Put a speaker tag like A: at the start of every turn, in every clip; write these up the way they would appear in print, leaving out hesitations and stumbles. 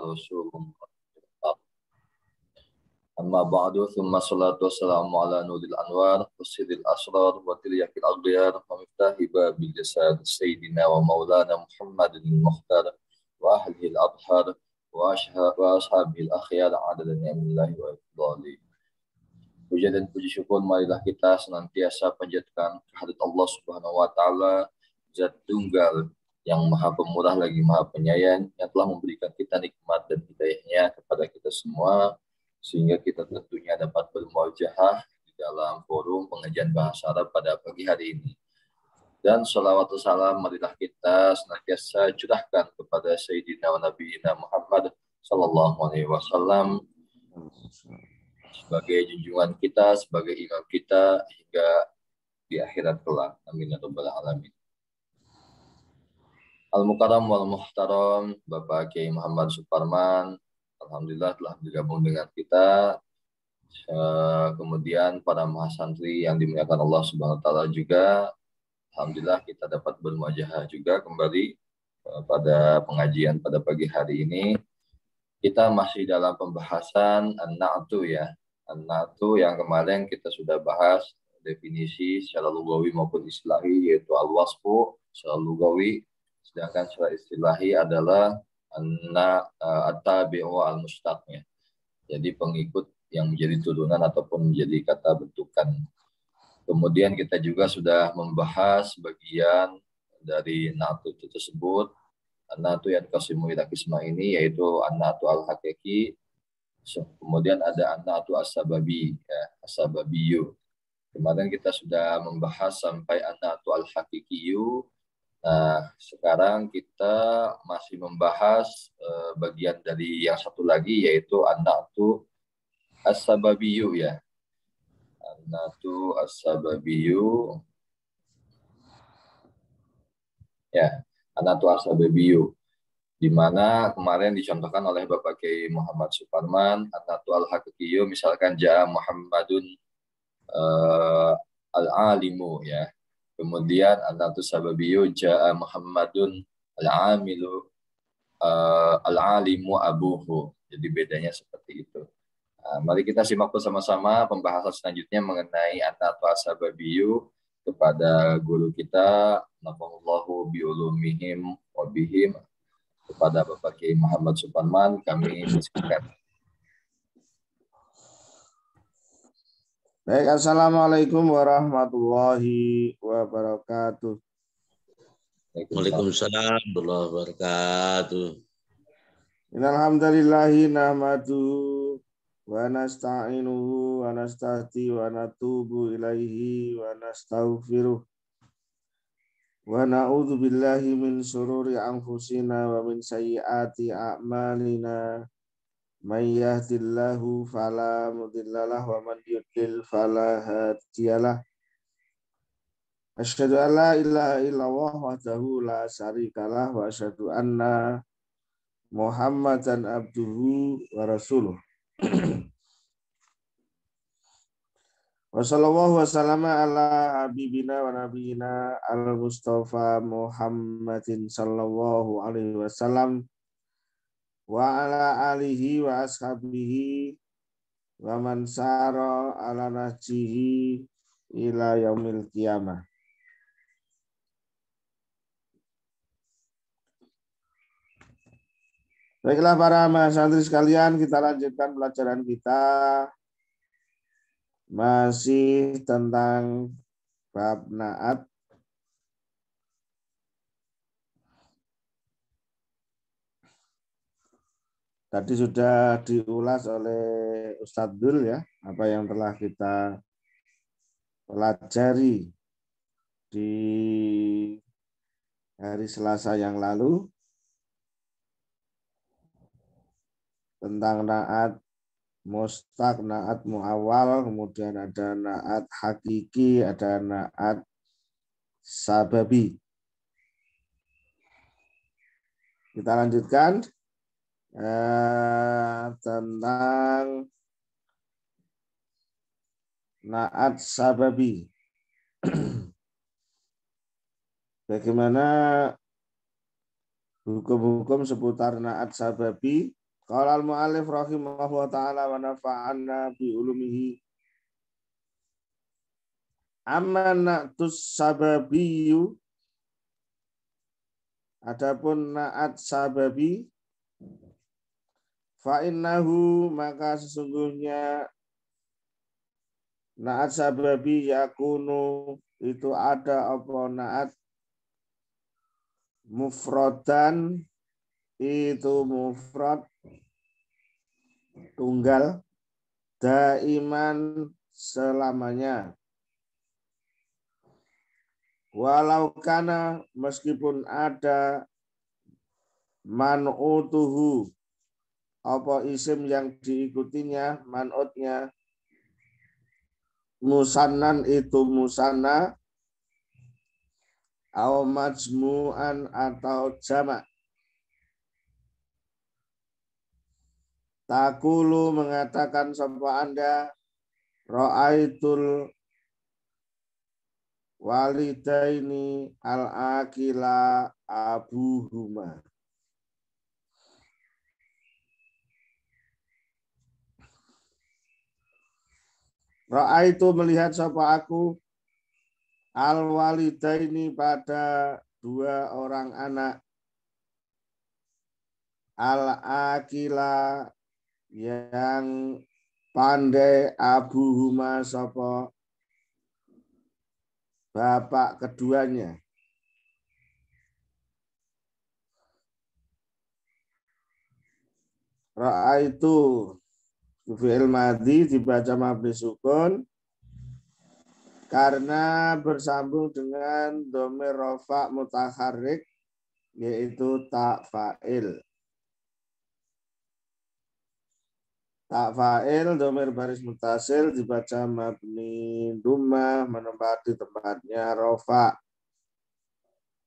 A: رسول أما بعد ثم الصلاة والسلام على نور الأنوار وسيد الأسرار وتلياق الأغيار ومفتاح باب الجسد سيدنا ومولانا محمد المختار وأهله الأطهار وأصحابه الأخيار عدد نعم الله وإفضاله. Puja dan puji syukur marilah kita senantiasa panjatkan kehadirat Allah Subhanahu wa taala, Zat Tunggal yang Maha Pemurah lagi Maha Penyayang, yang telah memberikan kita nikmat dan hidayahnya kepada kita semua, sehingga kita tentunya dapat bermuajahah di dalam forum pengajian bahasa Arab pada pagi hari ini. Dan sholawat dan salam marilah kita senantiasa curahkan kepada Sayyidina wa Nabiyina Muhammad sallallahu alaihi wasallam sebagai junjungan kita, sebagai imam kita hingga di akhirat kelak. Amin ya rabbal alamin. Al-Mukarram wal Muhtaram, Bapak Kiai Muhammad Suparman, alhamdulillah telah bergabung dengan kita. Kemudian para mahasantri yang dimuliakan Allah Subhanahu wa taala juga, alhamdulillah kita dapat bermuajahah juga kembali pada pengajian pada pagi hari ini. Kita masih dalam pembahasan an-na'tu ya. An-na'tu yang kemarin kita sudah bahas definisi secara lugawi maupun istilahi, yaitu al-wasfu secara lugawi, sedangkan secara istilahi adalah at-tabi'u al-mushtaqnya. Jadi pengikut yang menjadi turunan ataupun menjadi kata bentukan. Kemudian kita juga sudah membahas bagian dari na'tu tersebut. An-na'tu yang qasimu ila qisma ini yaitu an-na'tu al-haqiqi. Kemudian ada an-na'tu as-sababi, ya, as-sababiyu. Kemarin kita sudah membahas sampai an-na'tu al-haqiqiyu. Nah, sekarang kita masih membahas bagian dari yang satu lagi yaitu an-na'tu as-sababiyu ya. An-na'tu as-sababiyu. Ya, an-na'tu as-sababiyu. Di mana kemarin dicontohkan oleh Bapak Kiai Muhammad Suparman, an-na'tu al-haqiqiyyu, misalkan ja'a Muhammadun al-alimu ya. Kemudian an-na'tu sababiyyu ja'a Muhammadun al-amilu al-alimu abuhu. Jadi bedanya seperti itu. Nah, mari kita simak bersama-sama pembahasan selanjutnya mengenai an-na'tu as-sababiyyu kepada guru kita, nafa'allahu bi'ulumihim wa bihim. Kepada Bapak Kiai Muhammad Suparman kami persilakan.
B: Baik, assalamualaikum warahmatullahi wabarakatuh.
C: Waalaikumsalam warahmatullahi wabarakatuh.
B: Innalhamdulillahi nahmaduhu wa nasta'inuhu wa nasta'ti wa natubu ilaihi wa nastaghfiruh. Wa na'udzu billahi min syururi anfusina wa min sayyiati a'malina. May yahdihillahu fala mudhillalah wa man yudlil fala hadiyalah. Asyhadu an la ilaha illallah wahdahu la syarikalah wa asyhadu anna Muhammadan abduhu wa rasuluh. Wa sallallahu wa sallama ala habibina wa nabiyina al-Mustafa Muhammadin sallallahu alaihi wasallam wa ala alihi wa ashabihi wa man sara ala nahjihi ila yaumil qiyamah. Baiklah para mahasiswa sekalian, kita lanjutkan pelajaran kita. Masih tentang bab na'at. Tadi sudah diulas oleh Ustadz Dul ya, apa yang telah kita pelajari di hari Selasa yang lalu tentang na'at mustaq, na'at muawwal, kemudian ada na'at hakiki, ada na'at sababi. Kita lanjutkan tentang na'at sababi. Bagaimana hukum-hukum seputar na'at sababi Qala al-mu'allif rahimahullah ta'ala wa nafa'anna bi ulumihi. Amma na'tus sababiyu, adapun na'at sababi, fa innahu, maka sesungguhnya na'at sababi yakunu, itu ada apa na'at mufrodan, itu mufrad tunggal, daiman selamanya. Walau kana, meskipun ada man'utuhu, apa isim yang diikutinya, man'utnya, musannan itu musanna, au majmu'an atau jamak. Takulu mengatakan sapa Anda, ra'aitul walidaini al-akila abuhuma. Ra'aitu melihat sapa aku al-walidaini pada dua orang anak, al-akila yang pandai, abuhuma sapa bapak keduanya. Ra'aitu fi'il madhi dibaca mabni sukun karena bersambung dengan dhamir rafa mutaharrik, yaitu ta fa'il. Ta fa'il dhamir baris mutasil dibaca mabni dhammah menempati tempatnya rafa.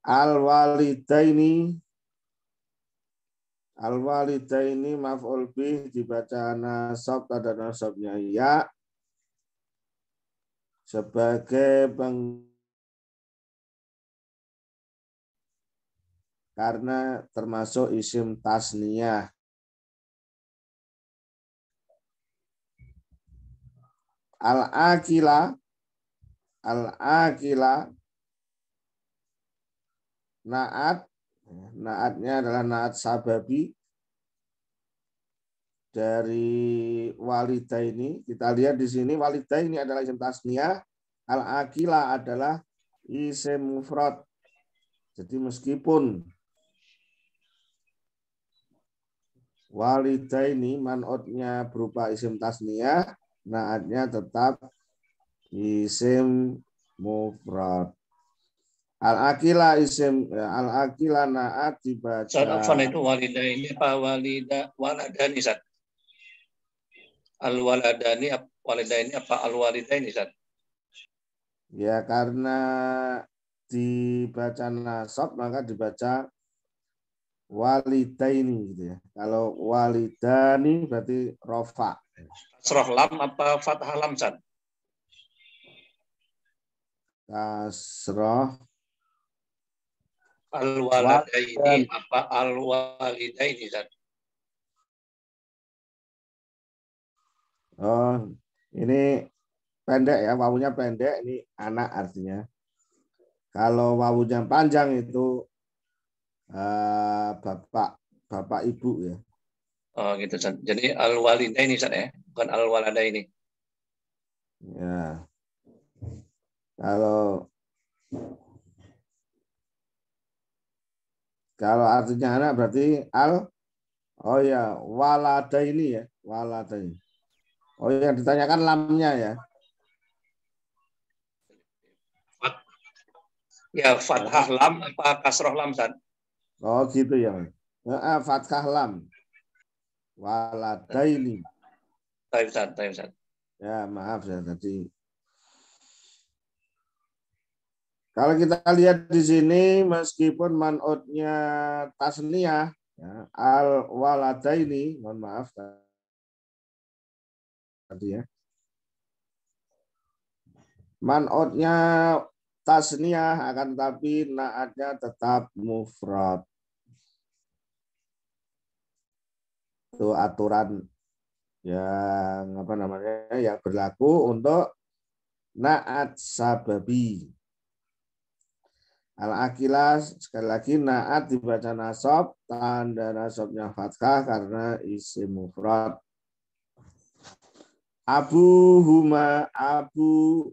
B: Al-walidaini maf'ul bih dibaca nasab, ada nasabnya ya sebagai karena termasuk isim tasniyah. Al-akila naatnya adalah naat sababi dari walidaini. Kita lihat di sini walidaini adalah isim tasniyah, al-akila adalah isim mufrad. Jadi meskipun walidaini man'utnya berupa isim tasniyah, naatnya tetap isim mufrad. Al-akila naat dibaca.
D: Afwan, itu walida ini apa waladani Zat? Al-waladani walida ini apa al-walidaini Zat?
B: Ya, karena dibaca nasab maka dibaca walidaini gitu ya. Kalau walidani berarti rofa.
D: Kasroh lam apa fathah lam Zat?
B: Kasroh.
D: Al-waladaini apa al-walidaini Zat?
B: Oh, ini pendek ya, wawunya pendek, ini anak artinya. Kalau wawunya panjang itu bapak ibu ya.
D: Oh gitu Zat. Jadi al-walidaini Zat ya, bukan al-waladaini.
B: Ya. Kalau artinya anak berarti waladaini ya, waladaini. Oh, yang ditanyakan lamnya ya.
D: Ya, fathah lam apa kasroh lam Zat?
B: Oh gitu ya. Fathah lam. Waladaini.
D: Taib Zat.
B: Ya maaf ya tadi. Kalau kita lihat di sini meskipun man'utnya tasniyah ya, al-waladaini, mohon maaf tadi ya. Man'utnya tasniyah akan tetapi naatnya tetap mufrad. Itu aturan yang yang berlaku untuk naat sababi. Al-akilah sekali lagi naat dibaca nasab, tanda nasabnya fathah karena isim mufrad. Abu huma, abu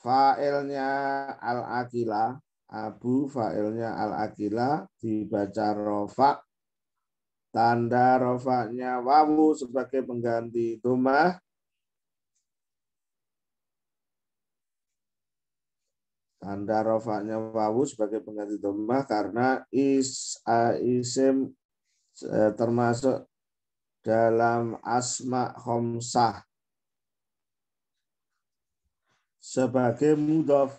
B: fa'ilnya al-akilah, abu fa'ilnya al-akilah dibaca rofa, tanda rofanya wawu sebagai pengganti dhammah. Tanda rofaknya wawu sebagai pengganti dhammah karena isim termasuk dalam asma khamsah sebagai mudhaf.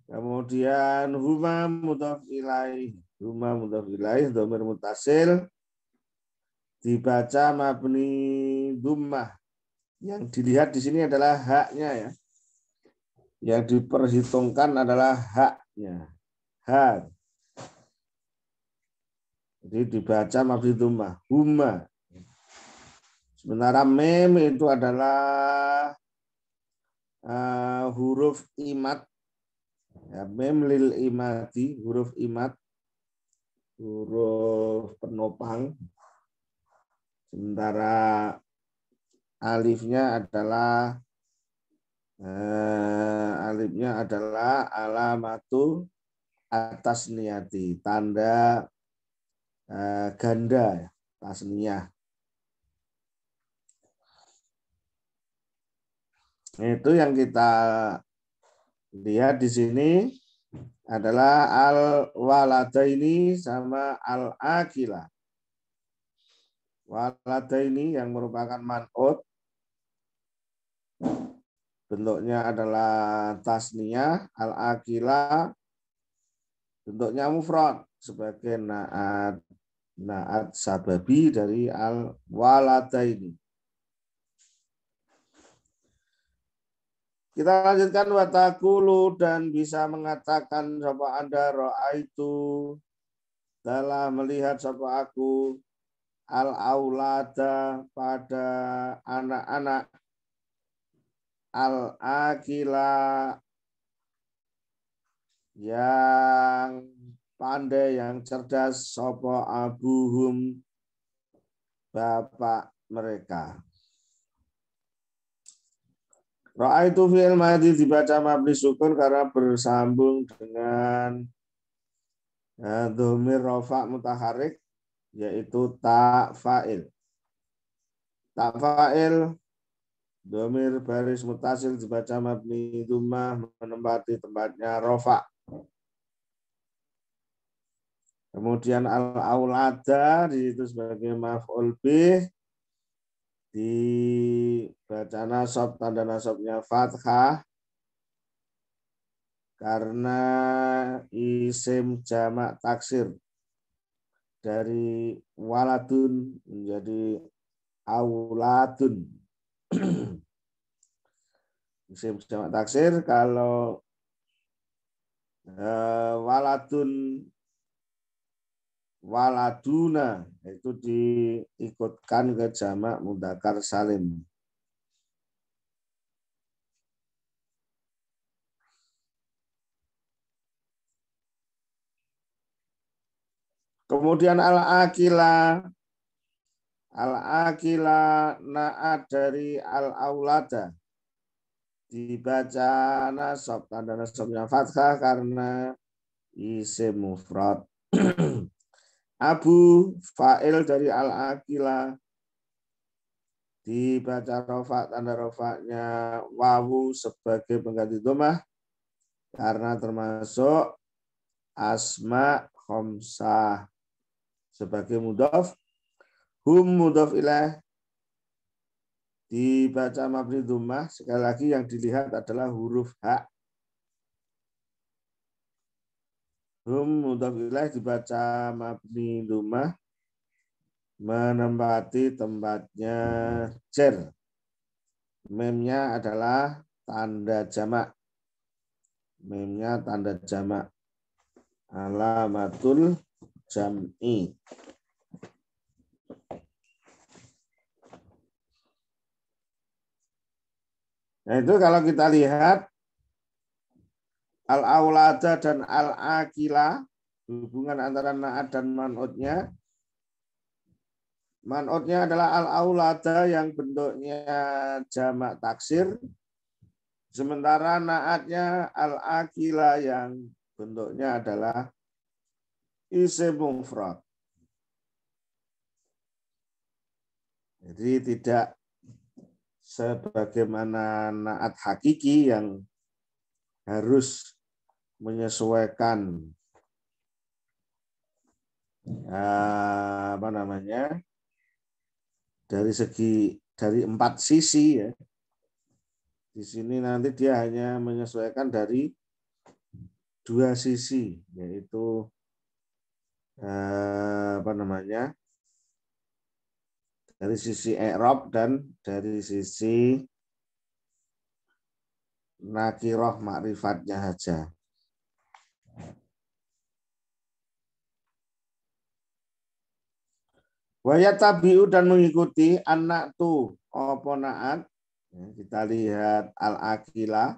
B: Kemudian huma mudhaf ilaih, huma mudhaf ilaih dhamir muttasil dibaca mabni dhammah. Yang dilihat di sini adalah haknya ya. Yang diperhitungkan adalah haknya. Hak. Jadi dibaca mabni dhammah, huma. Sementara mem itu adalah huruf imat. Ya, mem lil imati, huruf imat, huruf penopang. Sementara alifnya adalah alamatu atas niati, tanda ganda tasniyah. Itu yang kita lihat di sini adalah al-waladaini sama al-akilah. Waladaini yang merupakan man'ut, bentuknya adalah tasniyah, al-akilah bentuknya mufrad sebagai naat sababi dari al-waladaini. Kita lanjutkan watakulu dan bisa mengatakan sapa Anda ra'aitu telah melihat sapa aku al-aulada pada anak-anak al-akila yang pandai, yang cerdas sapa abuhum bapak mereka. Ra'aitu fi'il madhi dibaca mabni sukun karena bersambung dengan dhamir rafa' mutaharrik yaitu ta fa'il. Ta fa'il dhamir baris mutasil dibaca mabni dhammah menempati tempatnya rafa'. Kemudian al-aulada di situ sebagai maf'ul bih dibaca nasab, tanda nasabnya fathah karena isim jamak taksir dari waladun menjadi auladun. Isim jamak taksir kalau waladun waladuna itu diikutkan ke jamak mudzakkar salim. Kemudian al-akila naat dari al-aulada dibaca nasab, tanda nasabnya fathah karena isim mufrad. Abu fa'il dari al-akila dibaca rofa, tanda rofaknya wawu sebagai pengganti dhammah karena termasuk asma khamsah sebagai mudhaf. Hum mudhaf ilaih dibaca mabni dhammah, sekali lagi yang dilihat adalah huruf ha. Hum mudhaf ilaih dibaca mabni dhammah menempati tempatnya jar. Memnya adalah tanda jamak. Memnya tanda jamak. Alamatul jam'i. Nah, itu kalau kita lihat al-aulada dan al-akila, hubungan antara na'at dan man'utnya. Man'utnya adalah al-aulada yang bentuknya jamak taksir, sementara na'atnya al-akila yang bentuknya adalah isim mufrad. Jadi tidak sebagaimana na'at hakiki yang harus menyesuaikan dari 4 sisi ya. Di sini nanti dia hanya menyesuaikan dari 2 sisi, yaitu dari sisi i'rab dan dari sisi nakirah ma'rifatnya saja. Wayatabi'u dan mengikuti anak tu apa na'at. Kita lihat al-akila.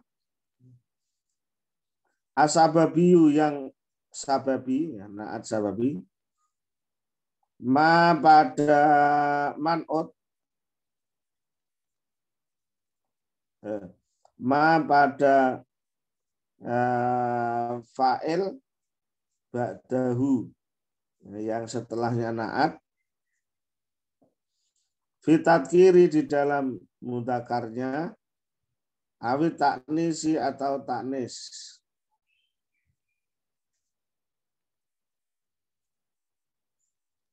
B: Asababiyu yang sababi, ya, na'at sababi. Ma pada man'ut. Ma pada fa'il ba'dahu yang setelahnya na'at. Fitat kiri di dalam mudzakarnya, awi taknisi atau taknis.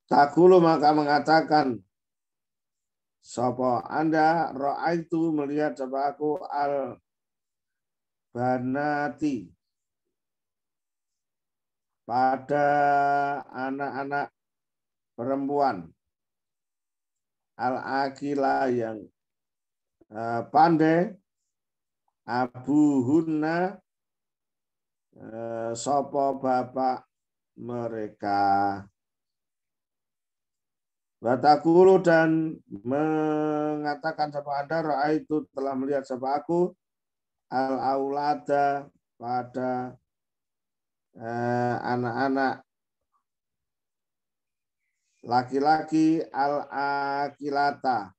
B: Takulu maka mengatakan, sopo Anda ra'aitu melihat sapa aku al banati pada anak-anak perempuan al-akila yang pandai, abuhunna sopo bapak mereka. Watakulu dan mengatakan sapa Anda ra'aitu telah melihat sapa aku al-aulada pada anak-anak laki-laki al-akilata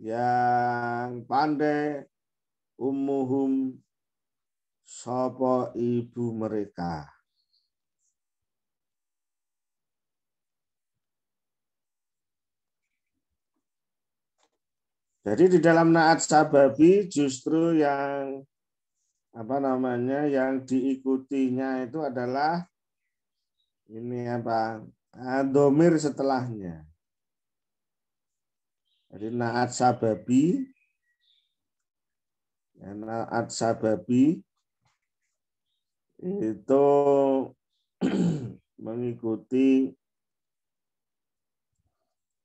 B: yang pandai ummuhum sapa ibu mereka. Jadi di dalam na'at sababi justru yang yang diikutinya itu adalah ini domir setelahnya. Jadi na'at sababi itu mengikuti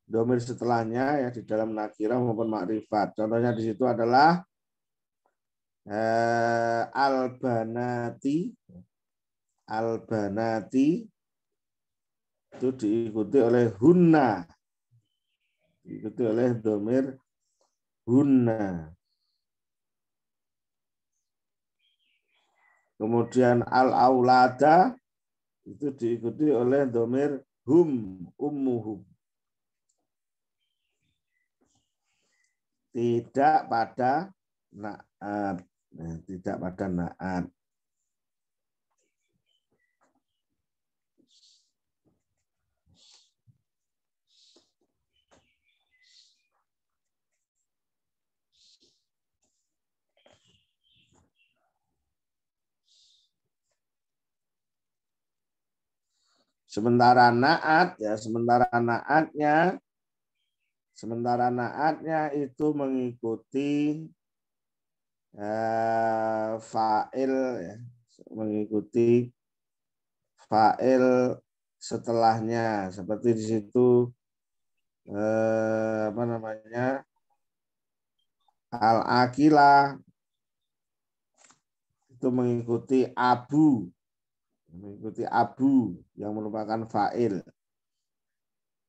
B: domir setelahnya ya di dalam nakirah maupun makrifat. Contohnya di situ adalah al-banati itu diikuti oleh hunna, diikuti oleh domir hunna. Kemudian al-aulada itu diikuti oleh domir hum, ummuhum. Tidak pada na'at. Tidak pada na'at. Sementara naatnya itu mengikuti fa'il ya, mengikuti fa'il setelahnya seperti di situ al-akila itu mengikuti abu yang merupakan fa'il.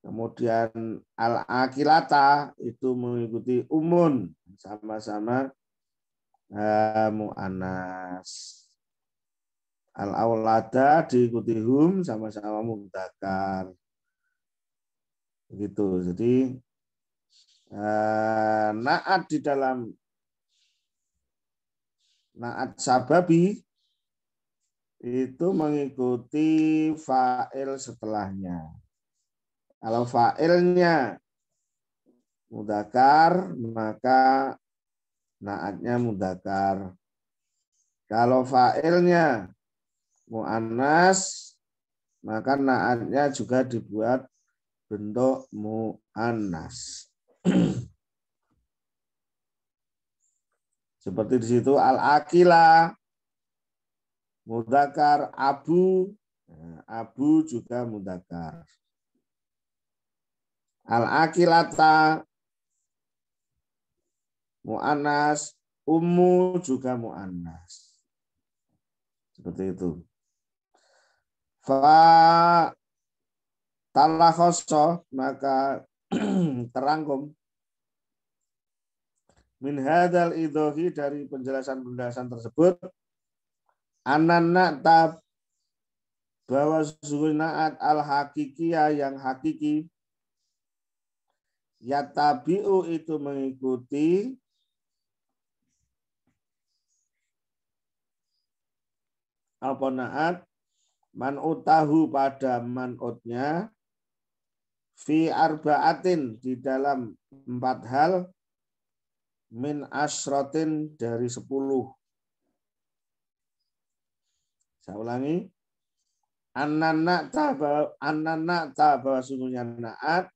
B: Kemudian al-akilata itu mengikuti umun, sama-sama mu'annas. Al-aulada diikuti hum sama-sama mudzakkar. Begitu. Jadi naat di dalam naat sababi itu mengikuti fa'il setelahnya. Kalau fa'ilnya mudzakkar, maka naatnya mudzakkar. Kalau fa'ilnya mu'annas, maka naatnya juga dibuat bentuk mu'annas. Seperti di situ al-akila mudzakkar, abu, abu juga mudzakkar. Al-akilata mu'annas, ummu juga mu'annas. Seperti itu. Fa talakhoso, maka terangkum min hadzal idhohi, dari penjelasan-penjelasan tersebut, anan tab, bahwa sesungguhnya naat al hakikiyah yang hakiki, yatabi'u itu mengikuti apa naat man utahu pada manutnya, fi arba'atin di dalam 4 hal, min asrotin dari 10. Saya ulangi, anana bahwa sungguhnya naat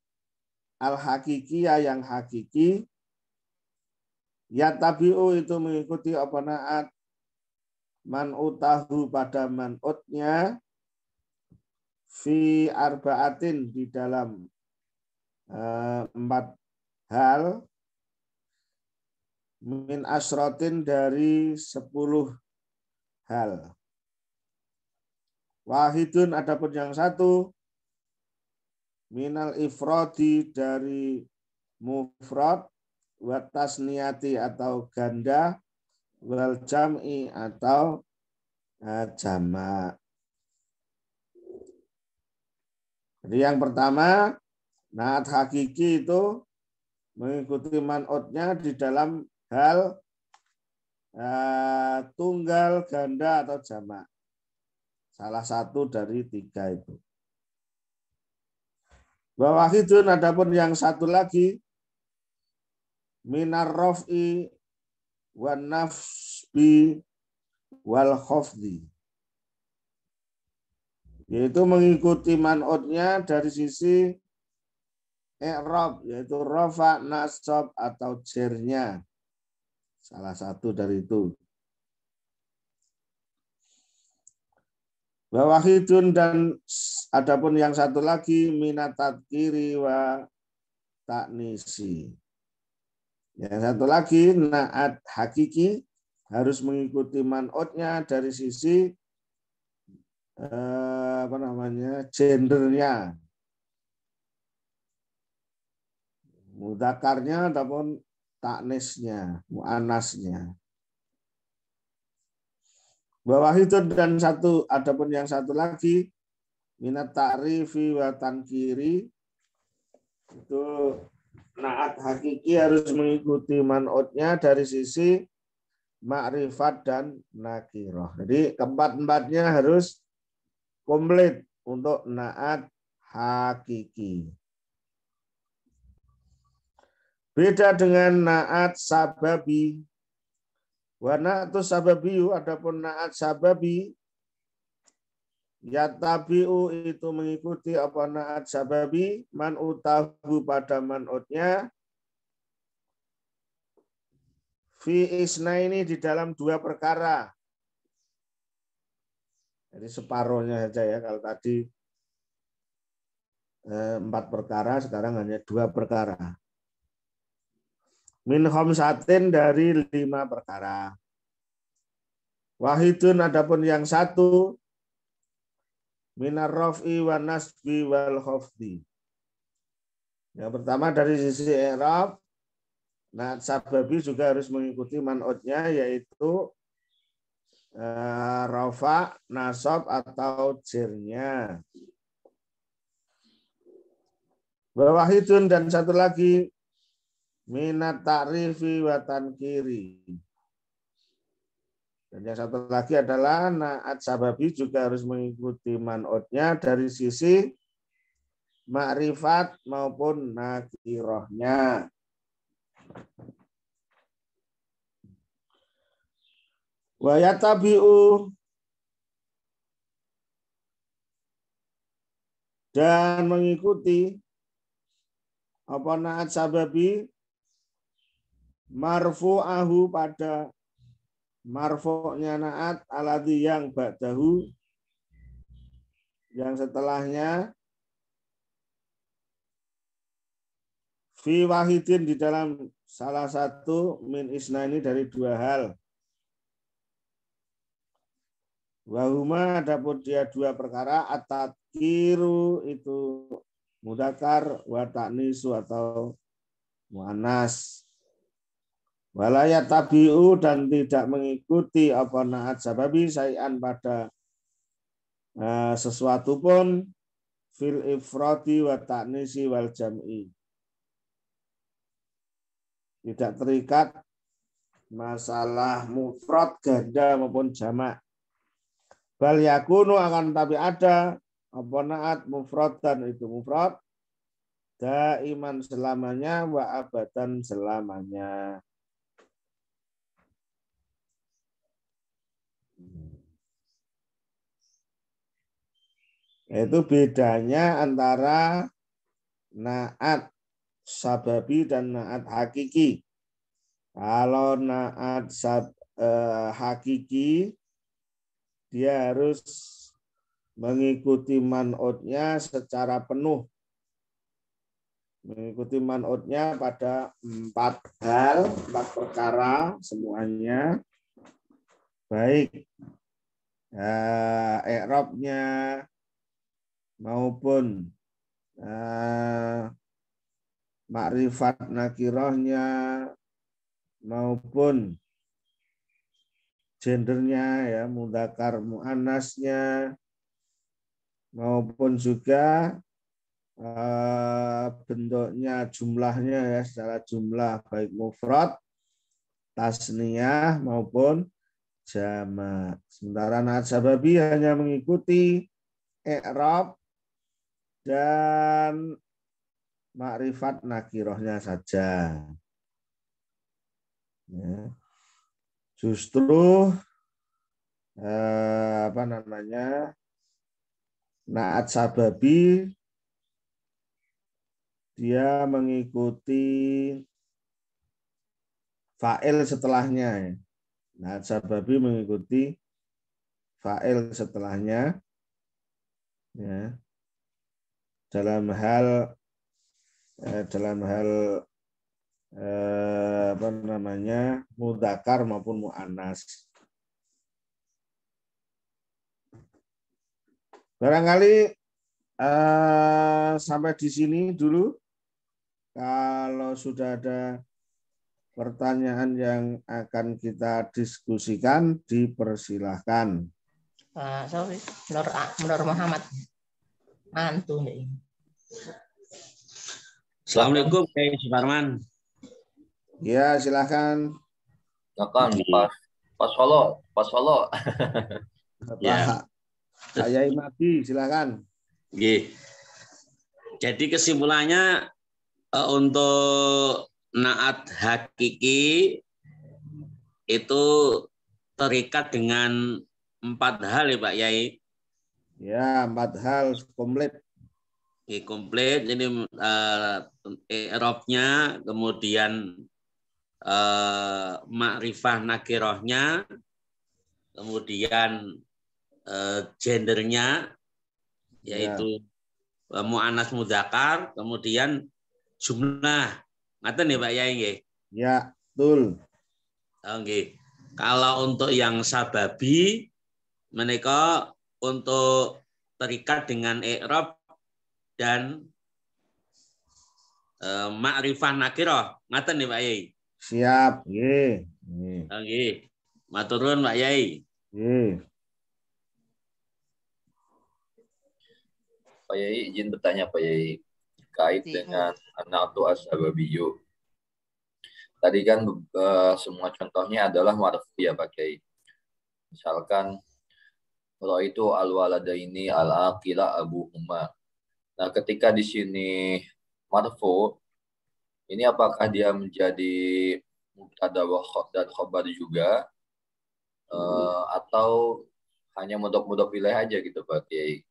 B: al hakikiyah yang hakiki, yatabi'u itu mengikuti apa naat man utahu pada manutnya, fi arba'atin di dalam 4 hal, min asrotin dari 10 hal. Wahidun adapun yang satu, minal ifrodi dari mufrad, wa tasniyati atau ganda, wal jam'i atau jamak. Jadi yang pertama, naat hakiki itu mengikuti man'utnya di dalam hal tunggal, ganda, atau jamak. Salah satu dari 3 itu. Wa wahidun adapun yang satu lagi, minar raf'i wan nafbi wal khafdi, yaitu mengikuti man'utnya dari sisi i'rab, yaitu rafa, nasab, atau jernya. Salah satu dari itu. Wa wahidun dan adapun yang satu lagi, minat tadkiri wa ta'nisi. Yang satu lagi, naat hakiki harus mengikuti man'utnya dari sisi gendernya, mudzakarnya ataupun taknisnya, muannasnya. Wahidun dan adapun yang satu lagi, minat ta'rifi wa tankiri, itu naat hakiki harus mengikuti man'utnya dari sisi ma'rifat dan nakirah. Jadi keempat-empatnya harus komplit untuk naat hakiki. Beda dengan naat sababi. Wa na'atu sababiyu, adapun naat sababi, yatabi'u itu mengikuti apa naat sababi, man utahu pada man'utnya, fi isnaini di dalam 2 perkara. Jadi separuhnya saja ya, kalau tadi 4 perkara, sekarang hanya 2 perkara. Min khamsatin dari 5 perkara. Wahidun adapun yang satu, minar raf'i wa nasbi wal khafdi. Yang pertama dari sisi i'rab, Nah, sababi juga harus mengikuti man'utnya, yaitu rafa, nasab atau jirnya. Wahidun, dan satu lagi minat ta'rifi wa tankiri. Dan yang satu lagi adalah na'at sababi juga harus mengikuti man'utnya dari sisi ma'rifat maupun nakirohnya. Wa yatabi'u, dan mengikuti apa na'at sababi marfu'ahu pada marfu'nya na'at aladhi yang ba'dahu, yang setelahnya, fi wahidin di dalam salah satu min isnaini dari dua hal. Wahuma, adapun dia dua perkara, at-tadkiru itu mudzakkar, wa ta'nisu atau muannas. Wala yatabi'u, dan tidak mengikuti apa na'at sababi syai'an pada sesuatu pun fil ifradi wa ta'nisi wal jam'i. Tidak terikat masalah mufrad, ganda maupun jamak. Bal yakunu, akan tapi ada apa na'at mufrad, dan itu mufrad daiman selamanya wa abadan selamanya. Itu bedanya antara na'at sababi dan na'at hakiki. Kalau na'at hakiki, dia harus mengikuti man'utnya secara penuh. Mengikuti man'utnya pada 4 hal, 4 perkara semuanya. Baik i'rabnya maupun makrifat nakirahnya maupun gendernya, ya, mudzakkar muannasnya, maupun juga bentuknya, jumlahnya, ya, secara jumlah baik mufrad, tasniyah maupun jamak. Sementara na'at sababi hanya mengikuti i'rab dan makrifat nakirahnya saja. Ya. Justru na'at sababi dia mengikuti fa'il setelahnya. Na'at sababi mengikuti fa'il setelahnya, ya, dalam hal mudzakkar maupun muannas. Barangkali sampai di sini dulu. Kalau sudah ada pertanyaan yang akan kita diskusikan, dipersilahkan.
E: Nur Muhammad. Mantu nih.
C: Assalamualaikum, Pak Suparman.
B: Ya, silakan.
A: Silakan, Pak Solo.
C: Ya.
B: Pak Yai Madi, silakan.
C: Jadi kesimpulannya untuk na'at hakiki itu terikat dengan 4 hal, ya Pak Yai.
B: Ya, 4 hal komplit.
C: Komplit. Jadi i'rabnya, kemudian makrifah nakirohnya, kemudian gendernya, yaitu muannas mudzakkar, kemudian jumlah. Ngaten ya Pak Yai nggih?
B: Ya, betul.
C: Nggih. Kalau untuk yang sababi menika untuk terikat dengan i'rab dan makrifah nakirah. Ngaten ya Pak Yai?
B: Siap, nggih. Nggih.
C: Oke. Maturun Pak Yai.
B: Nggih.
A: Pak Yai izin bertanya Pak Yai kait dengan an-na'tu as-sababiyyu. Tadi kan semua contohnya adalah marfu ya Pak Yai. Misalkan itu al-waladaini al-aqila abuhuma. Nah, ketika di sini marfu, ini apakah dia menjadi mubtada dan khabar juga atau hanya mudhof ilaih aja gitu Pak Kiai?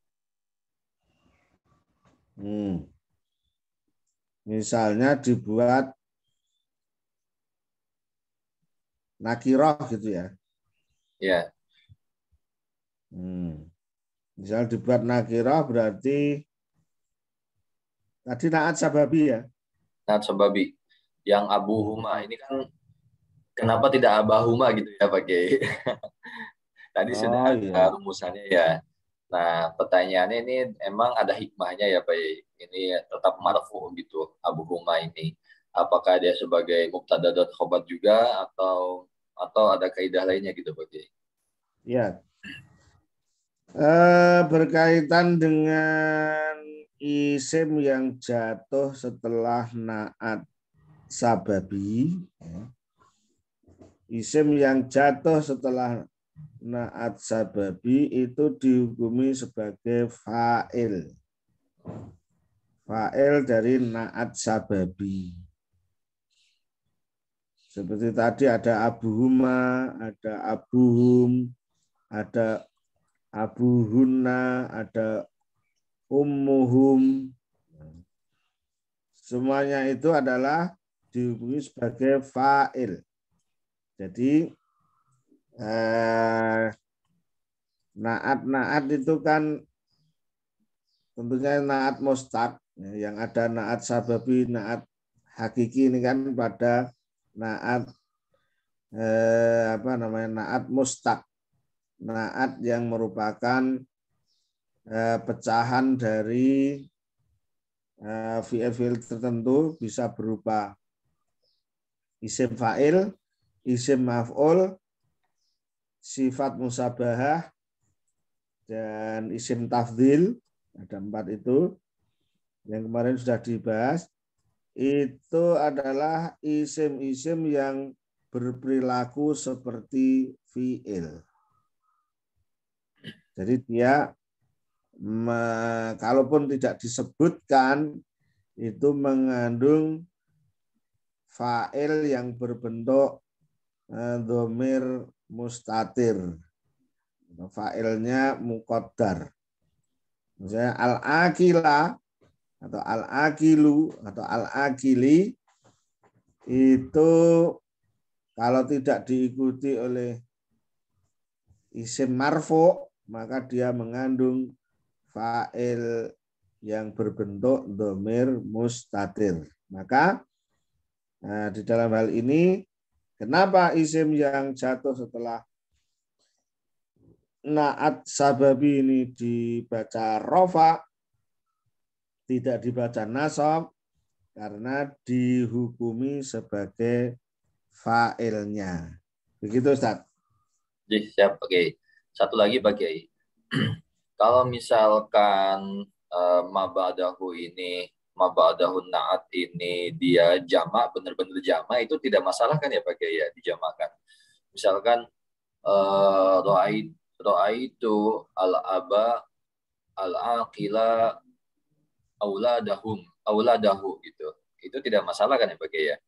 B: Misalnya dibuat nakirah gitu ya.
A: Ya.
B: Misal dibuat nakirah berarti tadi naat sababi ya.
A: Naat sababi. Yang abuhuma ini kan kenapa tidak abahuma gitu ya Pak Kiai? Tadi sudah ada rumusannya ya. Nah, pertanyaannya ini emang ada hikmahnya ya Pak Kiai? Ini tetap marfu gitu abuhuma ini. Apakah dia sebagai mubtada dan khobar juga atau ada kaidah lainnya gitu Pak Kiai?
B: Ya. Berkaitan dengan isim yang jatuh setelah naat sababi, isim yang jatuh setelah naat sababi itu dihukumi sebagai fa'il. Fa'il dari naat sababi. Seperti tadi ada abuhuma, ada abuhum, ada abuhunna, ada ummuhum. Semuanya itu adalah dihukumi sebagai fa'il. Jadi naat itu kan tentunya naat mustaq, yang ada naat sababi, naat hakiki ini kan pada naat naat mustaq, naat yang merupakan pecahan dari fi'il tertentu, bisa berupa isim fa'il, isim maf'ul, sifat musabahah, dan isim tafdhil. Ada 4 itu yang kemarin sudah dibahas. Itu adalah isim-isim yang berperilaku seperti fi'il. Jadi dia kalaupun tidak disebutkan itu mengandung fa'il yang berbentuk dhamir mustatir. Fa'ilnya muqaddar. Misalnya al-akila atau al-akilu atau al-akili itu kalau tidak diikuti oleh isim marfu maka dia mengandung fa'il yang berbentuk dhamir mustatir. Maka di dalam hal ini kenapa isim yang jatuh setelah naat sababi ini dibaca rofa, tidak dibaca nasab, karena dihukumi sebagai fa'ilnya. Begitu Ustaz.
A: Jadi siap Pak Kiai. Satu lagi Pak Kiai. Kalau misalkan mabadahu naat ini dia jamak, benar-benar jamak, itu tidak masalah kan ya Pak Kiai ya, dijamakan. Misalkan Ra'aitu al-aba al-aqila auladahu gitu. Itu tidak masalah kan ya Pak Kiai ya?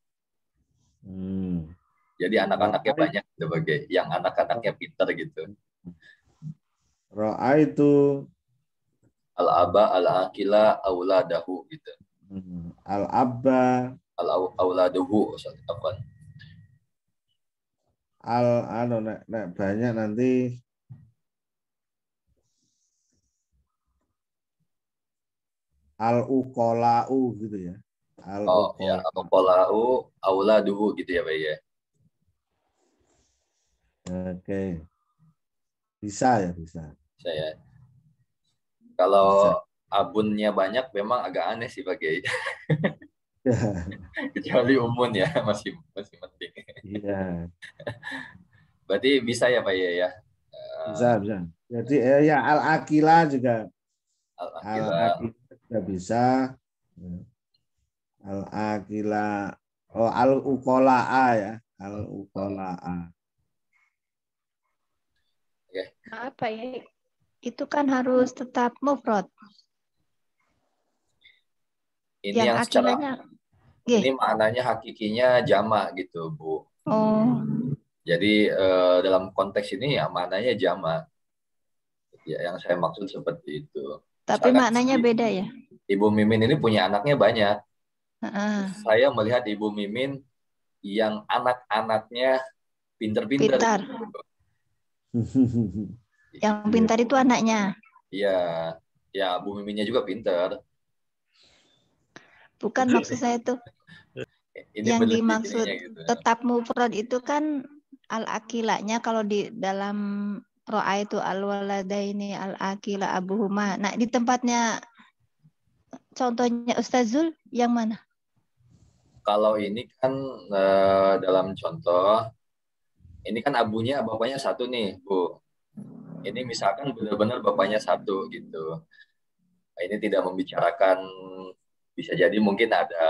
A: Jadi anak-anaknya banyak gitu Pak Kiai, yang anak-anaknya pintar gitu.
B: Ra'aitu
A: al-aba al-aqila auladahu gitu.
B: Al-abba
A: al-auladuhu
B: banyak nanti al-uqola'u gitu ya.
A: Al-uqola'u auladuhu gitu ya Pak ya.
B: Oke. Bisa ya, bisa.
A: Saya kalau abunnya banyak memang agak aneh sih Pak Kiai. Kecuali umun ya masih
B: Iya,
A: Berarti bisa ya Pak ya?
B: bisa. Jadi ya al-akila juga.
A: Al-akila.
B: Al-akila juga bisa. Al-akila. Oh, al-uqola'a ya. Al-uqola'a.
A: Oke.
F: Apa ya? Itu kan harus tetap mufrad.
A: Ini
F: Yang
A: yang secara
F: akilanya.
A: ini maknanya hakikinya jamak gitu, Bu.
F: Oh,
A: Jadi dalam konteks ini ya maknanya jamak. Ya, yang saya maksud seperti itu.
F: tapi
A: Misalkan
F: maknanya beda ya?
A: Ibu Mimin ini punya anaknya banyak.
F: Heeh.
A: Saya melihat Ibu Mimin yang anak-anaknya pinter-pinter.
F: Pintar. Yang pintar itu anaknya.
A: Iya, ya Bu Miminnya juga pinter.
F: Bukan maksud saya tuh.
A: Ini
F: Yang
A: berlebih
F: dimaksud
A: ininya gitu.
F: tetap mufrad itu kan al-akilanya kalau di dalam ro'a itu al-waladaini al-akila abuhuma. Nah, di tempatnya contohnya Ustazul yang mana?
A: Kalau ini kan dalam contoh, ini kan abunya bapaknya satu nih, Bu. Ini misalkan benar-benar bapaknya satu gitu. Ini tidak membicarakan, bisa jadi mungkin ada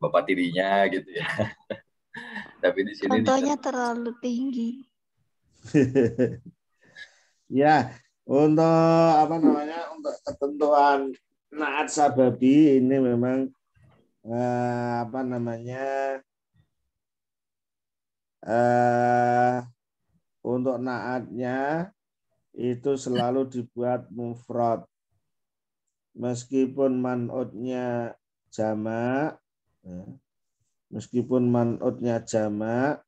A: bapak tirinya gitu ya. Tapi di sini
F: Contohnya terlalu tinggi.
B: Ya, untuk apa namanya? Untuk ketentuan naat sababi ini memang apa namanya? Untuk naatnya itu selalu dibuat mufrad. Meskipun man'utnya jamak, ya, meskipun man'utnya jamak,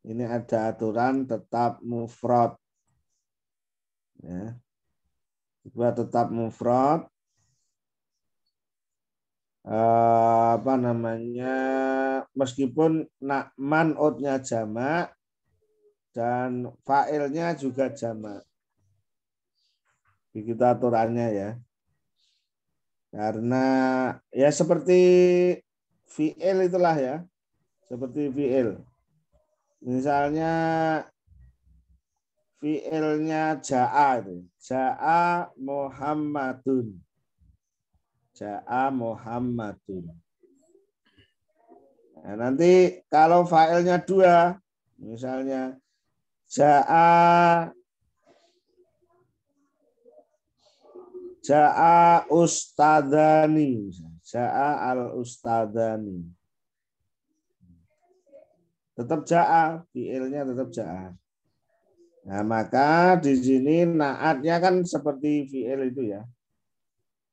B: ini ada aturan tetap mufrad. Ya. Dibuat tetap mufrad. Apa namanya? Meskipun man'utnya jamak dan fa'ilnya juga jamak. Begitu aturannya ya. Karena ya seperti fi'il itulah ya. Seperti fi'il. Misalnya fi'ilnya ja'a itu. Ja'a Muhammadun. Ja'a Muhammadun. Nah, nanti kalau fa'ilnya dua, misalnya Ja'a Ustadzani. Ja'a al-Ustadzani. Tetap ja'a, fi'ilnya tetap ja'a. Nah, maka di sini naatnya kan seperti fi'il itu ya.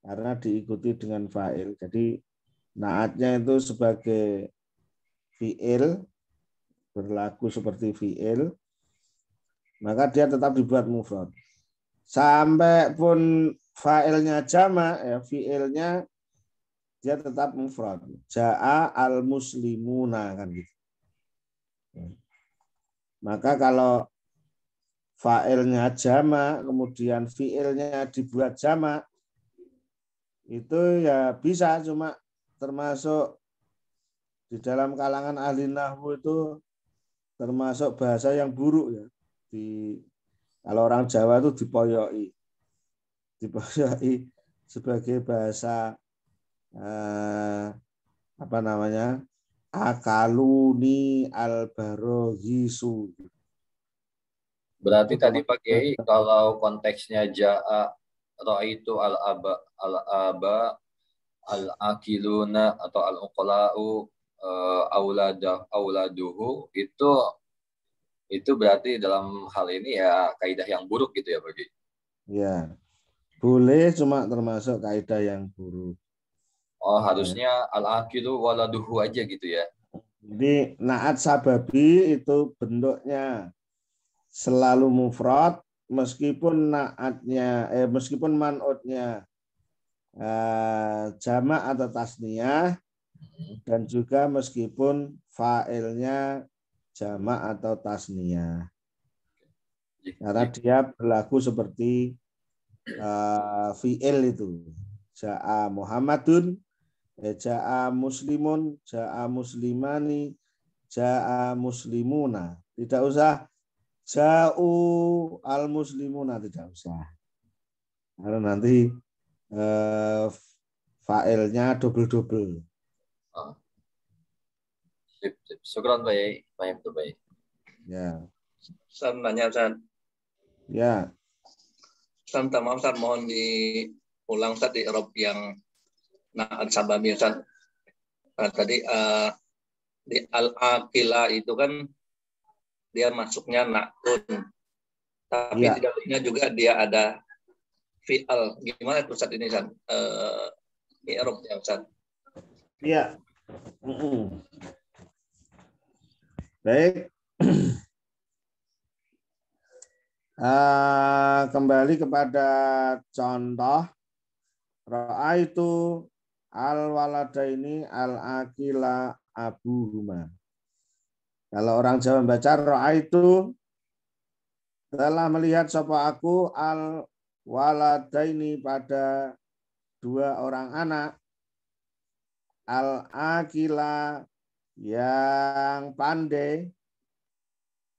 B: Karena diikuti dengan fa'il. Jadi naatnya itu sebagai fi'il, berlaku seperti fi'il, maka dia tetap dibuat mufrad. Sampai pun fa'ilnya jamak, ya fi'ilnya dia tetap mufrad. Ja'a al-muslimuna kan gitu. Maka kalau fa'ilnya jamak, kemudian fi'ilnya dibuat jamak, itu ya bisa, cuma termasuk di dalam kalangan ahli nahwu itu termasuk bahasa yang buruk ya. Kalau orang Jawa itu dipoyoki sebagai bahasa apa namanya, akaluni al-barohisu.
A: berarti tadi Pak Kiai kalau konteksnya ja'a ra'aitu al-aba al-akiluna atau al-uqala'u auladuhu itu berarti dalam hal ini ya kaidah yang buruk gitu ya Pak Kiai.
B: Ya, boleh, cuma termasuk kaidah yang buruk.
A: Oh, harusnya al-akilu waladuhu aja gitu ya.
B: Jadi naat sababi itu bentuknya selalu mufrad meskipun meskipun man'utnya jamak atau tasniyah, dan juga meskipun fa'ilnya jamak atau tasniyah. Karena dia berlaku seperti fi'il itu. Ja'a Muhammadun, Ja'a muslimun, ja'a muslimani, ja'a muslimuna. Tidak usah ja'u al muslimuna, tidak usah. Karena nanti failnya double-double.
A: Sip. Syukran baik. Baik.
B: Ya.
D: Ustaz nanya Ustaz.
B: Ya.
D: Ustaz minta maaf Ustaz, mohon diulang Ustaz di Arab yang na'at sababi Ustaz. Tadi di al-aqila itu kan dia masuknya na'un. Tapi
B: Ya.
D: di dalamnya juga dia ada fi'al. Gimana itu Ustaz ini Ustaz? I'rabnya Ustaz.
B: Iya. Baik. Kembali kepada contoh. Ra'aitu al-waladaini al-akila abuhuma. Kalau orang Jawa membaca ra'aitu, telah melihat sapa aku al-waladaini pada dua orang anak, al-akila yang pandai,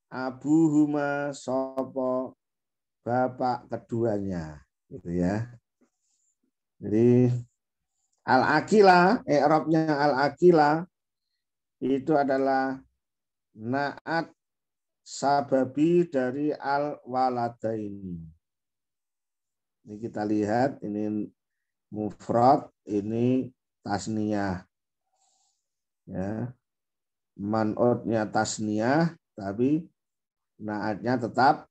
B: abuhuma sapa bapak keduanya, gitu ya. Jadi al-akila, i'rabnya al-akila itu adalah na'at sababi dari al-waladaini. Ini kita lihat, ini mufrad, ini tasniyah. Ya. Man'utnya tasniyah, tapi na'atnya tetap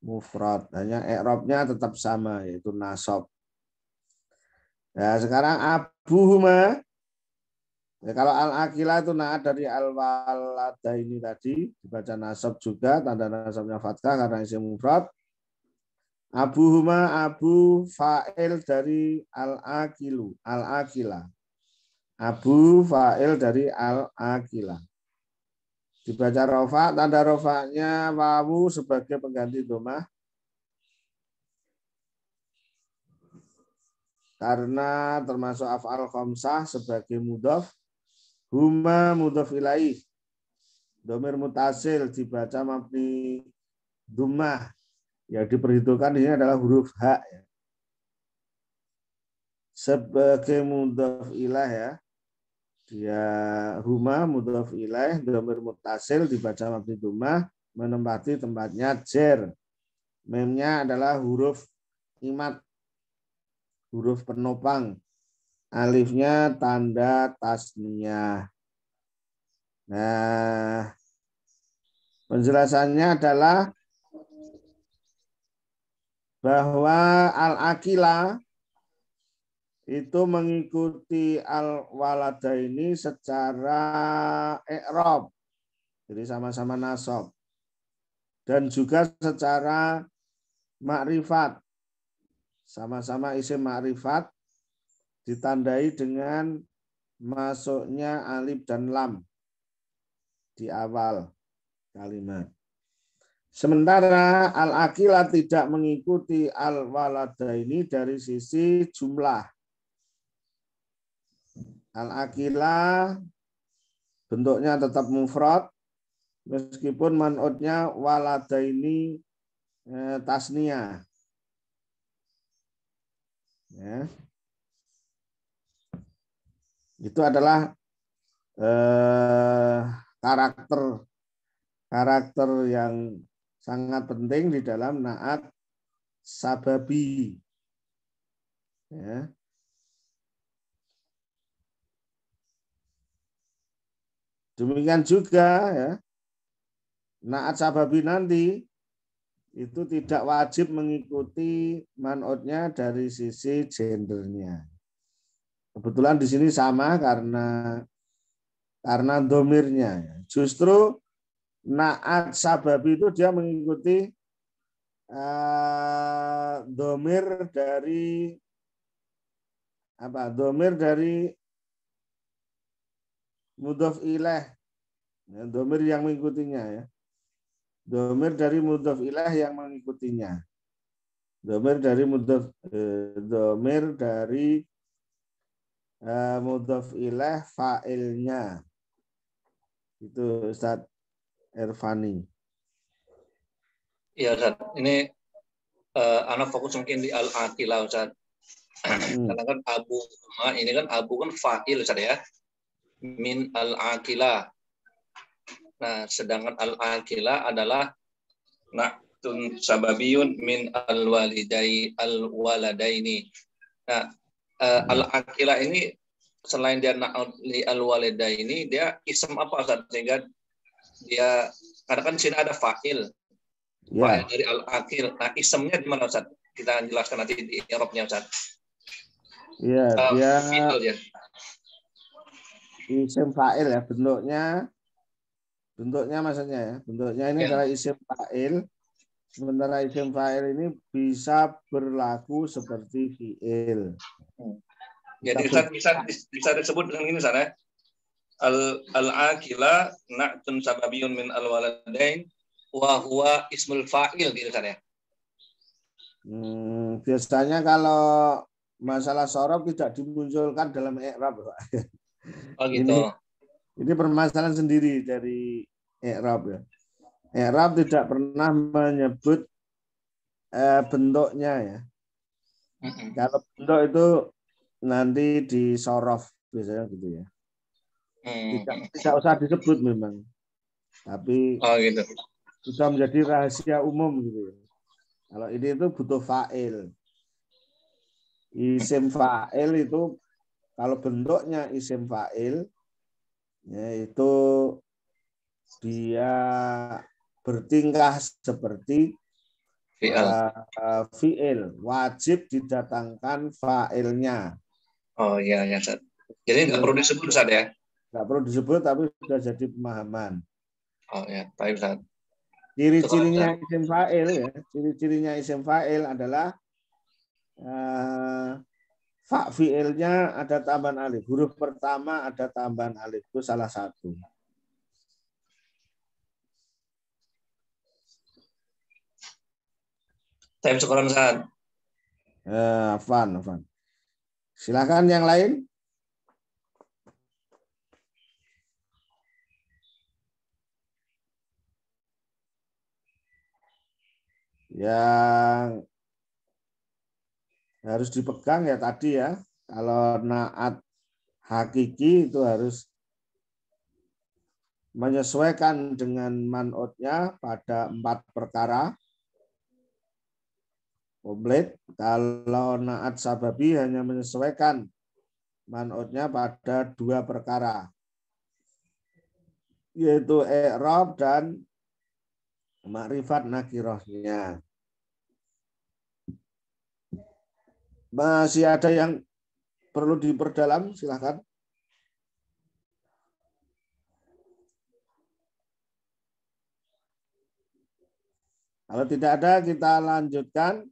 B: mufrad. Hanya i'rabnya tetap sama, yaitu nasab. Nah, sekarang abuhuma. Ya, kalau al-akila itu na'at dari al-waladaini tadi, dibaca nasab juga, tanda nasabnya fathah karena isim mufrad. Abuhuma, abu fa'il dari al-akilu, al-akila. Abu fa'il dari al-akila. Dibaca rofa, tanda rofanya wawu sebagai pengganti dhammah. Karena termasuk af'al khamsah sebagai mudhaf. Huma mudhaf ilaih. Dhamir mutasil dibaca mabni dhammah. Yang diperhitungkan di sini adalah huruf H. Ya. Sebagai mudhaf ilaih ya. Dia huma mudhaf ilaih, dhamir mutasil dibaca mabni dhammah, menempati tempatnya jer. Memnya adalah huruf imat, huruf penopang. Alifnya tanda tasniyah. Nah, penjelasannya adalah bahwa al-akila itu mengikuti al-waladaini secara i'rab. Jadi sama-sama nasab. Dan juga secara makrifat. Sama-sama isim makrifat ditandai dengan masuknya alif dan lam di awal kalimat. Sementara al-akila tidak mengikuti al-waladaini dari sisi jumlah. Al-akila bentuknya tetap mufrad meskipun man'utnya waladaini tasniyah. Ya. Itu adalah karakter yang sangat penting di dalam na'at sababi. Ya. Demikian juga ya, na'at sababi nanti itu tidak wajib mengikuti man'utnya dari sisi gendernya. Kebetulan di sini sama karena domirnya. Justru na'at sababi itu dia mengikuti domir dari apa? Domir dari mudhaf ilaih. Ya, domir yang mengikutinya ya. Domir dari mudhaf ilaih yang mengikutinya. Domir dari mudhof ilaih fa'ilnya. Itu Ustaz Irfani.
D: Iya, Ustaz. Ini anak fokus mungkin di al-aqilah, Ustaz. Karena kan abu ini kan abu kan fa'il, Ustaz ya. Min al-aqilah. Nah, sedangkan al-aqilah adalah na'tun sababiyun min al-waladaini. Nah, al-aqilah ini selain dia na'li al-walidaini, dia ism apa, Ustaz? Sehingga dia, karena kan di sini ada fa'il. Fa'il dari al-aqil. Nah, ismnya di mana, Ustaz? Kita jelaskan nanti di i'rabnya, Ustaz.
B: Iya, dia isim fa'il ya, bentuknya maksudnya ya. Bentuknya ini adalah isim fa'il. Sementara isim fa'il ini bisa berlaku seperti fi'il.
D: Jadi bisa disebut dengan ini, Ustaz ya. Al-aqila na'tun sababiyun min al-waladain wa huwa ismul fa'il gitu, Ustaz ya.
B: Biasanya kalau masalah sorof tidak dimunculkan dalam i'rab, Pak.
D: Oh gitu.
B: Ini permasalahan sendiri dari i'rab ya. I'rab tidak pernah menyebut bentuknya ya. Kalau bentuk itu nanti di sorof biasanya gitu ya. Tidak usah disebut memang. Tapi
D: gitu.
B: sudah menjadi rahasia umum gitu ya. Kalau ini itu butuh fa'il. Isim fa'il itu kalau bentuknya isim fa'il yaitu dia bertingkah seperti fi'il, wajib didatangkan fa'ilnya.
D: Oh iya ya, Ustaz. Jadi nggak perlu disebut, Ustaz ya?
B: Nggak perlu disebut tapi sudah jadi pemahaman.
D: Oh ya, baik, Ustaz.
B: Ciri-cirinya isim fa'il ya, ciri-cirinya isim fa'il adalah fa fi'ilnya ada tambahan alif. Huruf pertama ada tambahan alif. Itu salah satu.
D: Time sekolah, Ustaz.
B: Afan. Silakan yang lain. Yang harus dipegang ya tadi ya. Kalau na'at hakiki itu harus menyesuaikan dengan man'utnya pada 4 perkara. Komplit. Kalau na'at sababi hanya menyesuaikan man'utnya pada 2 perkara. Yaitu i'rab dan ma'rifat nakirahnya. Masih ada yang perlu diperdalam? Silakan. Kalau tidak ada, kita lanjutkan.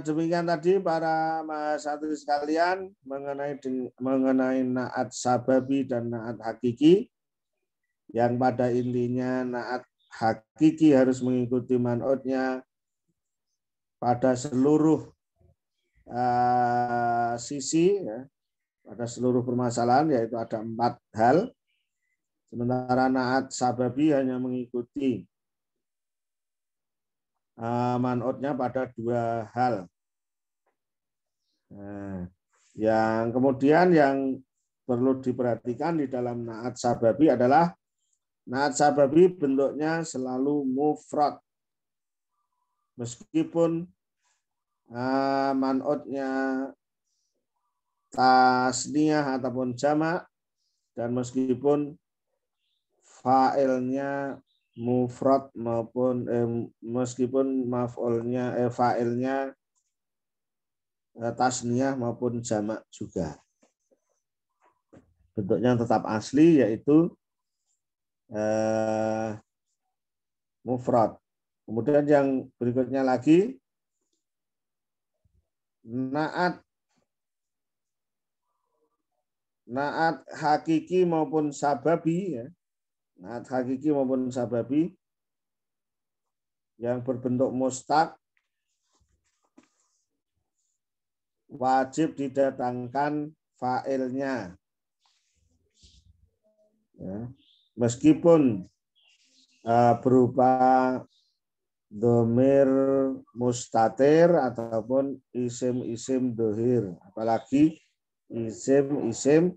B: Demikian tadi para mahasiswa sekalian mengenai na'at sababi dan na'at hakiki. Yang pada intinya na'at hakiki harus mengikuti man'utnya pada seluruh sisi ya, pada seluruh permasalahan, yaitu ada 4 hal. Sementara na'at sababi hanya mengikuti man'utnya pada 2 hal. Yang kemudian yang perlu diperhatikan di dalam na'at sababi adalah na'at sababi bentuknya selalu mufrad. Meskipun man'utnya tasniyah ataupun jamak, dan meskipun fa'ilnya mufrad maupun meskipun maf'ulnya fa'ilnya tasniyah maupun jamak juga. Bentuknya tetap asli, yaitu mufrad. Kemudian yang berikutnya lagi na'at hakiki maupun sababi ya. Na'at hakiki maupun sababi yang berbentuk mustaq wajib didatangkan fa'ilnya. Ya. Meskipun berupa domir mustatir ataupun isim-isim dohir, apalagi isim-isim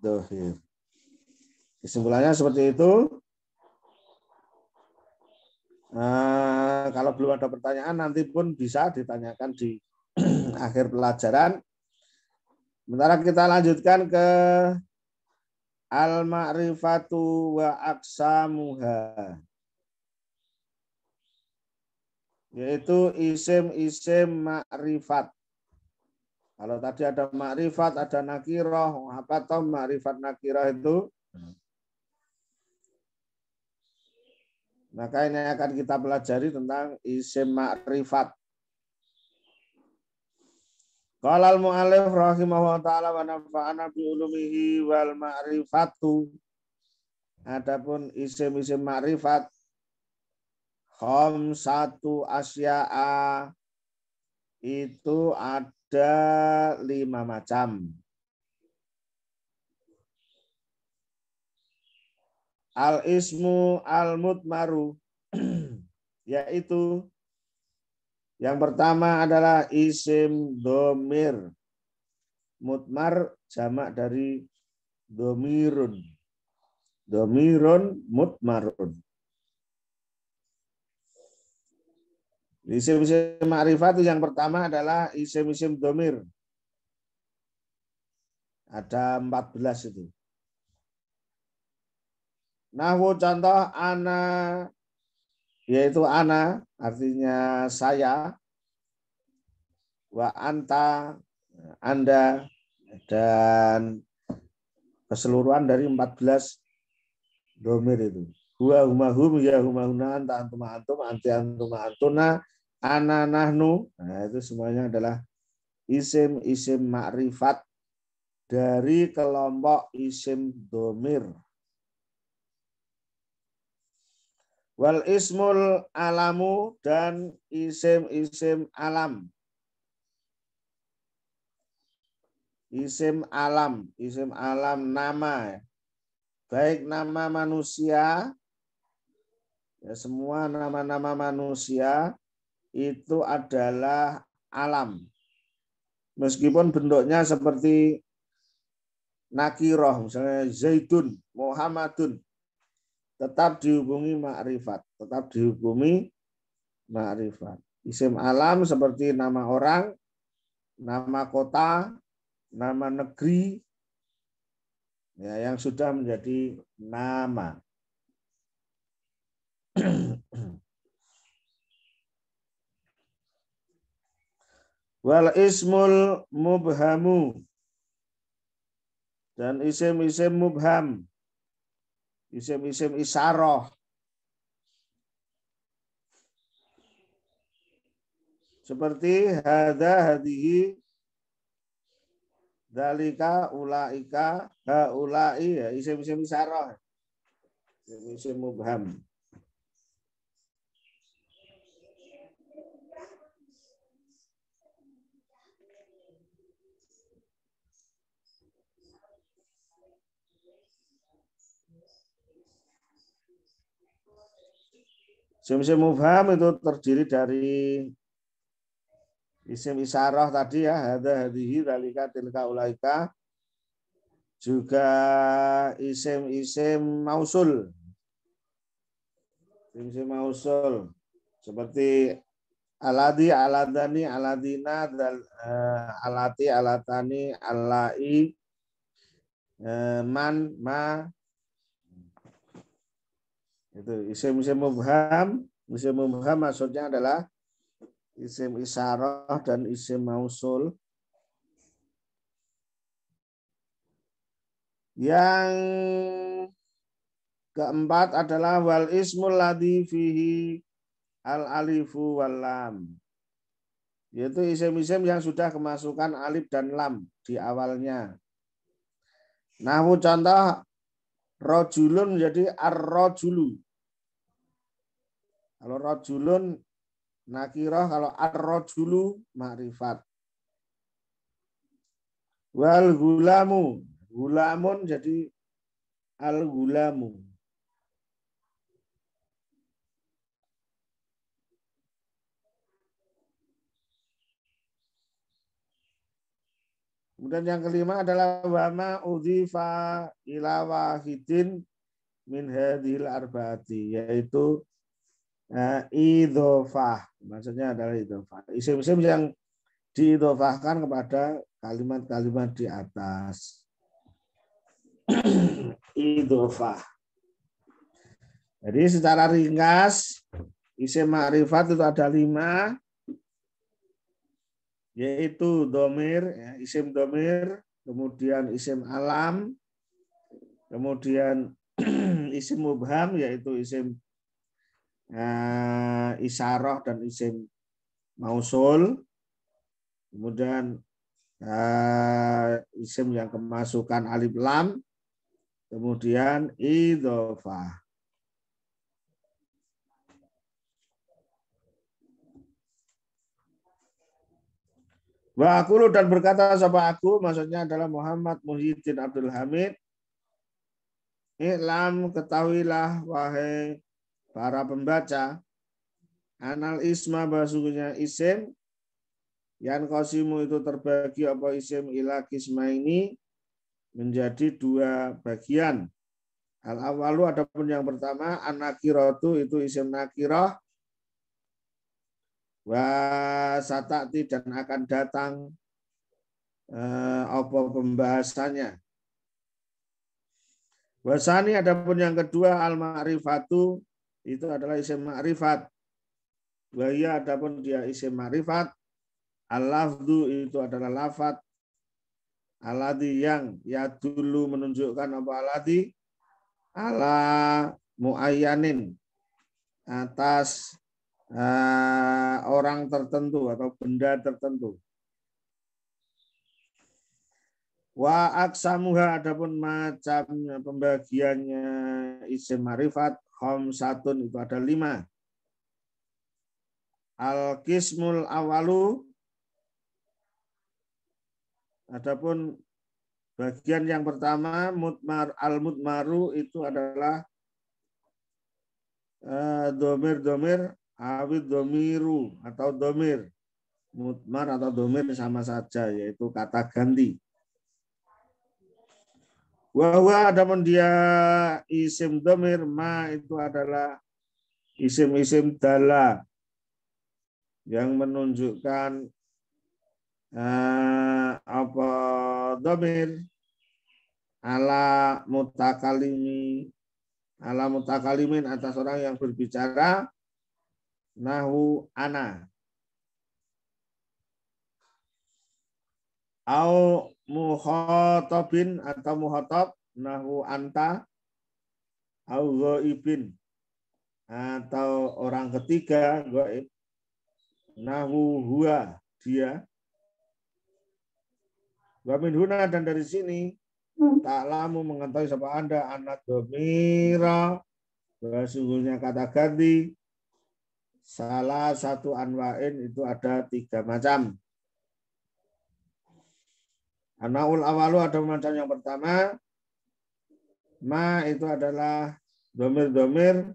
B: dohir. Kesimpulannya seperti itu. Kalau belum ada pertanyaan nanti pun bisa ditanyakan di akhir pelajaran. Sementara kita lanjutkan ke al-ma'rifatu wa aqsamuha, yaitu isim-isim ma'rifat. Kalau tadi ada ma'rifat, ada nakirah, apa toh ma'rifat nakirah itu? Maka ini akan kita pelajari tentang isim ma'rifat. Qala al-mu'allif rahimahullah ta'ala wa nafa'ana bi ulumihi wal ma'rifatu. Adapun isim-isim ma'rifat khamsatu asya'a, itu ada 5 macam. Al-ismu al-mudmaru, yaitu yang pertama adalah isim domir. Mudmar jamak dari domirun. Domirun mudmarun. Isim-isim ma'rifat yang pertama adalah isim-isim domir. Ada 14 itu. Nahwu contoh ana, yaitu ana artinya saya, wa anta Anda, dan keseluruhan dari 14 domir itu. Huwa huma hum, ya huma huna, anta antuma antum, anti antuma antuna, ana nahnu. Nah, itu semuanya adalah isim-isim ma'rifat dari kelompok isim domir. Wal ismul alamu, dan isim-isim alam. Isim alam nama. Baik nama manusia, ya, semua nama-nama manusia itu adalah alam. Meskipun bentuknya seperti nakiroh, misalnya Zaidun, Muhammadun, tetap dihubungi ma'rifat, Isim alam seperti nama orang, nama kota, nama negeri, ya, yang sudah menjadi nama. Wal ismul mubhamu, dan isim-isim mubham, isim-isim isyarah, seperti hadza, hadihi, dalika, ulaika, haulai, ya, isim-isim isyarah, isim-isim mubham. Isim-isim mubham itu terdiri dari isim isyarah tadi, ya, hadza, hadihi, dalika, tilka, ulaika, juga isim-isim mausul. Isim mausul seperti aladi, aladani, aladina, alati, alatani, allai, man, ma. Itu isim-isim mubham. Isim mubham maksudnya adalah isim isyarah dan isim mausul. Yang keempat adalah wal ismul ladzi fihi al alifu wal lam, yaitu isim-isim yang sudah kemasukan alif dan lam di awalnya. Nahwu contoh rajulun menjadi ar-rajulu. Kalau rajulun nakirah, kalau ar-rajulu ma'rifat. Wal gulamu. Gulamun jadi al gulamu. Kemudian yang kelima adalah wama udhifa ila wahidin min hadhil arba'ati, yaitu idhofah. Maksudnya adalah idhofah. Isim-isim yang diidhofahkan kepada kalimat-kalimat di atas. Idhofah. Jadi secara ringkas isim ma'rifat itu ada 5, yaitu domir, ya, isim domir, kemudian isim alam, kemudian isim mubham, yaitu isim isyarah dan isim mausul, kemudian isim yang kemasukan alif lam, kemudian idhofah. Wa aqulu, dan berkata sapa aku, maksudnya adalah Muhammad Muhyiddin Abdul Hamid, I'lam, ketahuilah wahai para pembaca, anal isma, bahasanya isim, yan qasimu itu terbagi apa isim ila kisma ini menjadi 2 bagian. Al awalu, adapun yang pertama, an-nakiratu itu isim nakirah, wa satati, dan akan datang apa pembahasannya. Wasani, adapun yang kedua, al-ma'rifatu itu adalah isim ma'rifat. Wahia, adapun dia isim ma'rifat. Al-lafdu itu adalah lafat. Alladhi, yang yadulu menunjukkan apa alladhi, ala muayyanin, atas orang tertentu atau benda tertentu. Wa aksamuha, adapun macam pembagiannya isim ma'rifat, khamsatun itu ada 5. Al-qismul awalu, adapun bagian yang pertama, al-mudmaru itu adalah domir-domir, awid domiru atau domir. Mudmar atau domir sama saja, yaitu kata ganti. Wahwa, adapun dia isim domir, ma itu adalah isim-isim dala yang menunjukkan apa domir ala mutakalimin, atas orang yang berbicara, nahu ana, au muhotabin atau muhotab, nahu anta, au ghaibin atau orang ketiga ghaib, nahu huwa, dia. Wa min huna, dan dari sini, ta'lamu, mengetahui sapa Anda, anak domira, bahwa sungguhnya kata ganti, salah satu anwa'in itu ada 3 macam. Anaul awalu, ada macam yang pertama, ma itu adalah domir-domir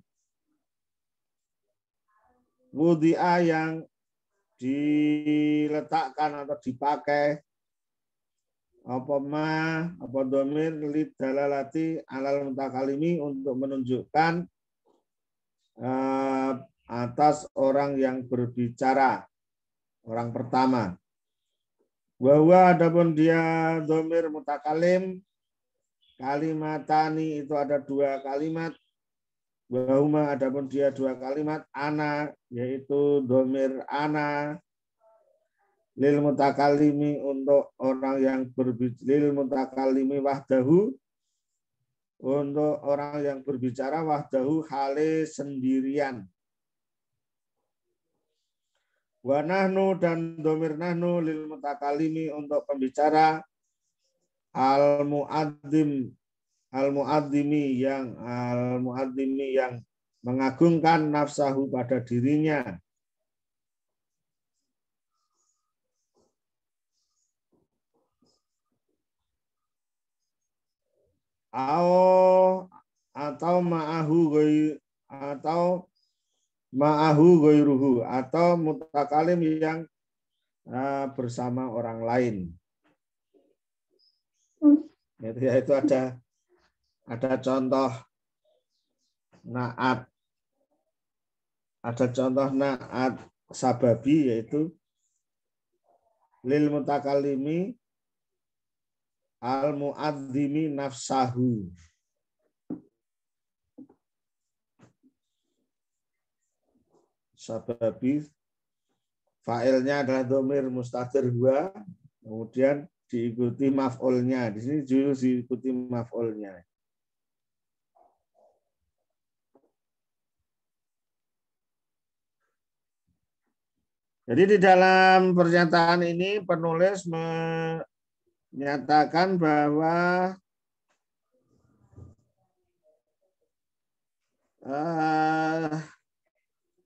B: wudi'a, yang diletakkan atau dipakai apa ma, apa domir lid dalalati alal mutakalimi, untuk menunjukkan atas orang yang berbicara, orang pertama. Bahwa adapun dia domir mutakalim, kalimatani itu ada 2 kalimat. Bahuma, adapun dia 2 kalimat, ana, yaitu domir ana, lil mutakalimi, untuk orang yang berbicara, lil mutakalimi wahdahu, untuk orang yang berbicara, wahdahu, hale sendirian. Wa nahnu, dan domir nahnu, lil mutakalimi, untuk pembicara, al muadzimi yang mengagungkan nafsahu, pada dirinya. atau ma'ahu ghairuhu atau mutakalim yang bersama orang lain. Yaitu ada contoh naat. Ada contoh naat sababi yaitu lil mutakalimi al muadzimi nafsahu. Sababi fa'ilnya adalah dhamir mustatir huwa, kemudian diikuti maf'ulnya. Di sini juga diikuti maf'ulnya. Jadi di dalam pernyataan ini penulis menyatakan bahwa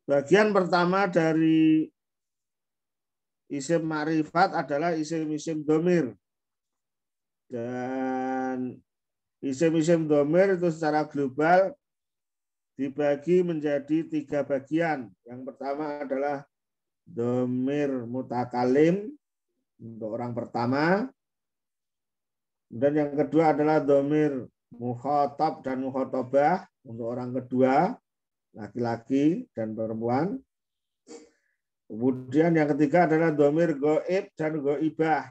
B: bagian pertama dari isim ma'rifat adalah isim-isim dhamir. Dan isim-isim dhamir itu secara global dibagi menjadi 3 bagian. Yang pertama adalah dhamir mutakalim untuk orang pertama. Dan yang kedua adalah dhamir mukhatab dan mukhatabah untuk orang kedua, laki-laki dan perempuan. Kemudian yang ketiga adalah dhamir ghaib dan ghaibah.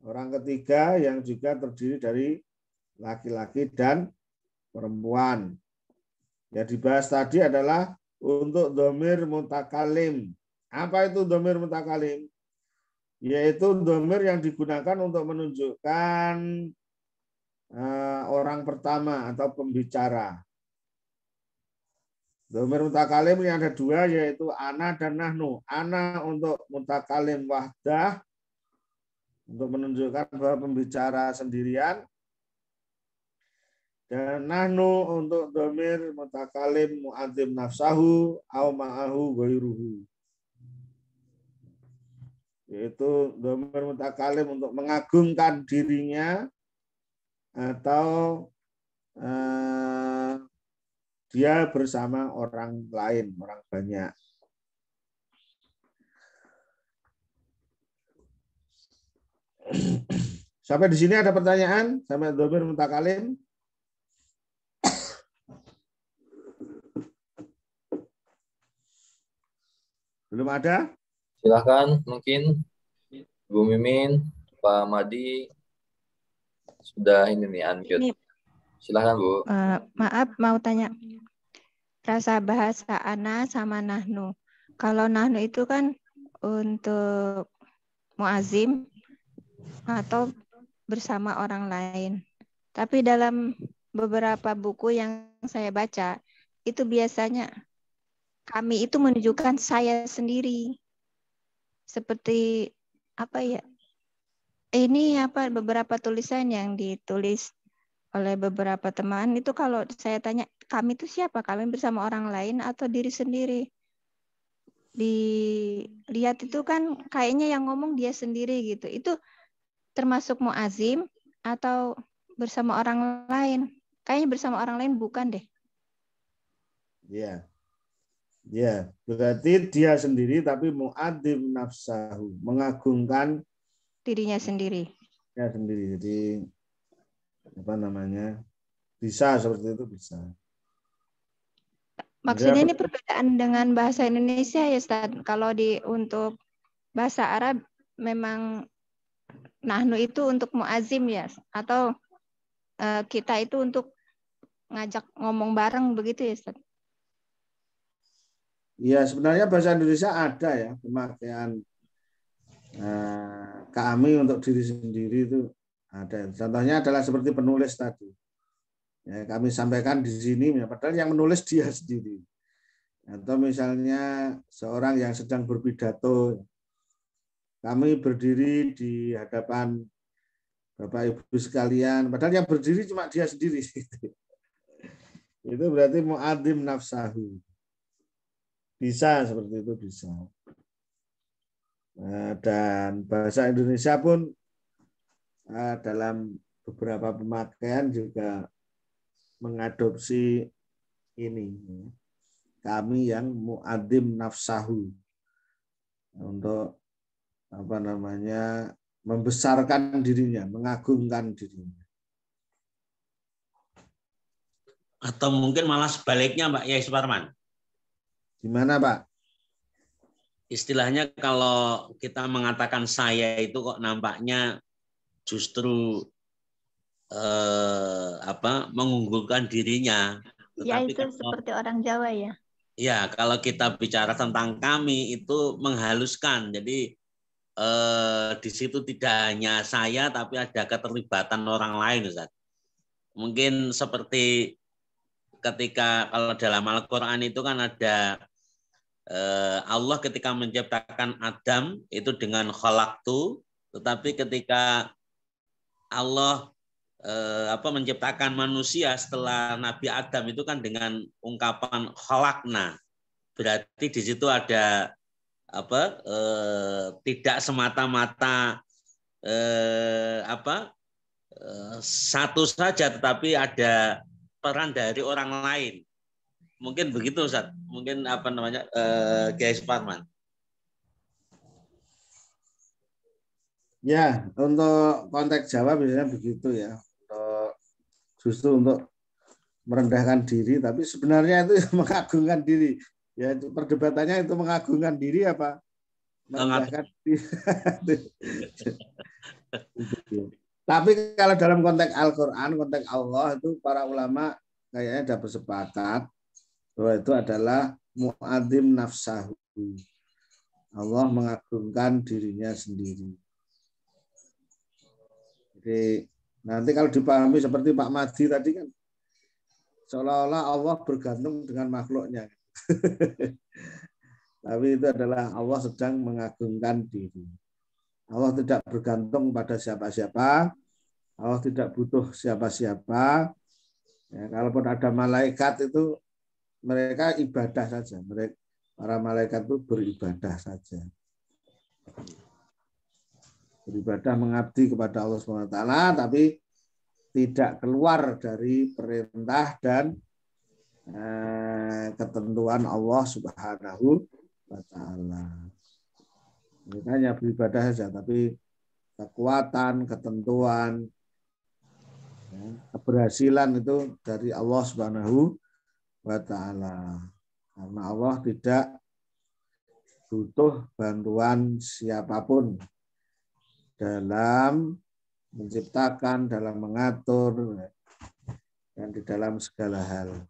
B: Orang ketiga yang juga terdiri dari laki-laki dan perempuan. Yang dibahas tadi adalah untuk dhamir mutakalim. Apa itu dhamir mutakalim? Yaitu dhamir yang digunakan untuk menunjukkan orang pertama atau pembicara. Dhamir mutakalim ini ada 2, yaitu ana dan nahnu. Ana untuk mutakalim wahdah, untuk menunjukkan bahwa pembicara sendirian. Dan nahnu untuk dhamir mutakalim mu'adzim nafsahu au ma'ahu ghairuhu. Yaitu dhamir mutakalim untuk mengagungkan dirinya atau dia bersama orang lain, orang banyak. Sampai di sini ada pertanyaan? Sampai dhamir mutakalim? Belum ada?
A: Silakan, mungkin Bu Mimin, Pak Madi sudah ini nih unmute. Silakan Bu.
F: Maaf, mau tanya. Rasa bahasa ana sama nahnu. Kalau nahnu itu kan untuk muazim atau bersama orang lain. Tapi dalam beberapa buku yang saya baca, itu biasanya kami itu menunjukkan saya sendiri. Seperti apa ya? Ini beberapa tulisan yang ditulis oleh beberapa teman itu, kalau saya tanya kami itu siapa? Kami bersama orang lain atau diri sendiri? Dilihat itu kan kayaknya yang ngomong dia sendiri gitu. Itu termasuk muazim atau bersama orang lain? Kayaknya bersama orang lain bukan deh.
B: Iya. Ya, berarti dia sendiri tapi mu'adzim nafsahu, mengagungkan
F: dirinya sendiri.
B: Ya sendiri. Jadi bisa seperti itu, bisa.
F: Maksudnya ini perbedaan dengan bahasa Indonesia ya, Ustaz. Kalau untuk bahasa Arab memang nahnu itu untuk muazim ya, atau kita itu untuk ngajak ngomong bareng begitu ya, Ustaz?
B: Ya, sebenarnya bahasa Indonesia ada ya pemakaian kami untuk diri sendiri itu ada. Contohnya adalah seperti penulis tadi. Ya, kami sampaikan di sini, padahal yang menulis dia sendiri. Atau misalnya seorang yang sedang berpidato, kami berdiri di hadapan Bapak Ibu sekalian, padahal yang berdiri cuma dia sendiri. Itu berarti mu'adzim nafsahu. Bisa seperti itu, bisa. Dan bahasa Indonesia pun dalam beberapa pemakaian juga mengadopsi ini. Kami yang mu'adim nafsahu, untuk membesarkan dirinya, mengagungkan dirinya.
C: Atau mungkin malah sebaliknya, Pak Yai Suparman.
B: Gimana, Pak?
C: Istilahnya kalau kita mengatakan saya itu kok nampaknya justru mengunggulkan dirinya.
F: Ya,
C: Tetapi
F: itu seperti orang Jawa ya.
C: Ya, kalau kita bicara tentang kami itu menghaluskan. Jadi di situ tidak hanya saya, tapi ada keterlibatan orang lain, Ustaz. Mungkin seperti ketika kalau dalam Al-Quran itu kan ada Allah ketika menciptakan Adam itu dengan khalaqtu, tetapi ketika Allah menciptakan manusia setelah Nabi Adam itu kan dengan ungkapan khalaqna. Berarti di situ ada tidak semata-mata satu saja, tetapi ada peran dari orang lain. Mungkin begitu, Ustaz. Mungkin Kiai Suparman.
B: Ya, untuk konteks Jawa biasanya begitu ya. Justru untuk merendahkan diri, tapi sebenarnya itu mengagungkan diri. Ya, perdebatannya itu mengagungkan diri apa merendahkan diri. Tapi kalau dalam konteks Al-Quran, konteks Allah itu para ulama kayaknya sudah bersepakat bahwa itu adalah mu'adzim nafsahu. Allah mengagungkan dirinya sendiri. Jadi nanti kalau dipahami seperti Pak Madi tadi kan, seolah-olah Allah bergantung dengan makhluknya. Tapi itu adalah Allah sedang mengagungkan diri. Allah tidak bergantung pada siapa-siapa. Allah tidak butuh siapa-siapa. Ya, kalaupun ada malaikat itu mereka ibadah saja. Para malaikat itu beribadah saja. Beribadah mengabdi kepada Allah SWT, tapi tidak keluar dari perintah dan ketentuan Allah Subhanahu wa Ta'ala. Mereka hanya beribadah saja, tapi kekuatan, ketentuan, keberhasilan itu dari Allah Subhanahu wa Ta'ala. Karena Allah tidak butuh bantuan siapapun dalam menciptakan, dalam mengatur, dan di dalam segala hal.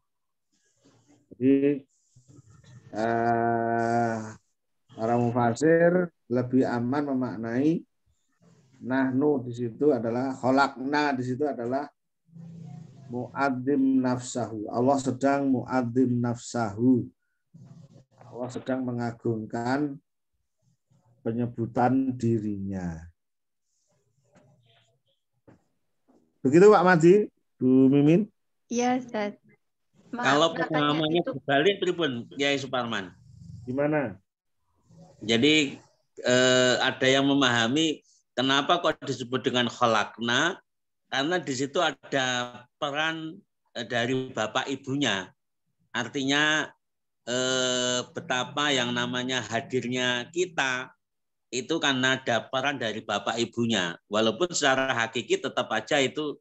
B: Jadi para mufasir lebih aman memaknai nahnu di situ adalah khalaqna, di situ adalah mu'adzim nafsahu. Allah sedang mu'adzim nafsahu. Allah sedang mengagungkan penyebutan dirinya. Begitu Pak Madi, Bu Mimin?
F: Iya, Ustaz.
C: Kalau pemahamannya berbalik pripun, Kiai Suparman?
B: Gimana?
C: Jadi ada yang memahami kenapa kok disebut dengan khalaqna, karena di situ ada peran dari bapak ibunya. Artinya betapa yang namanya hadirnya kita itu karena ada peran dari bapak ibunya. Walaupun secara hakiki tetap aja itu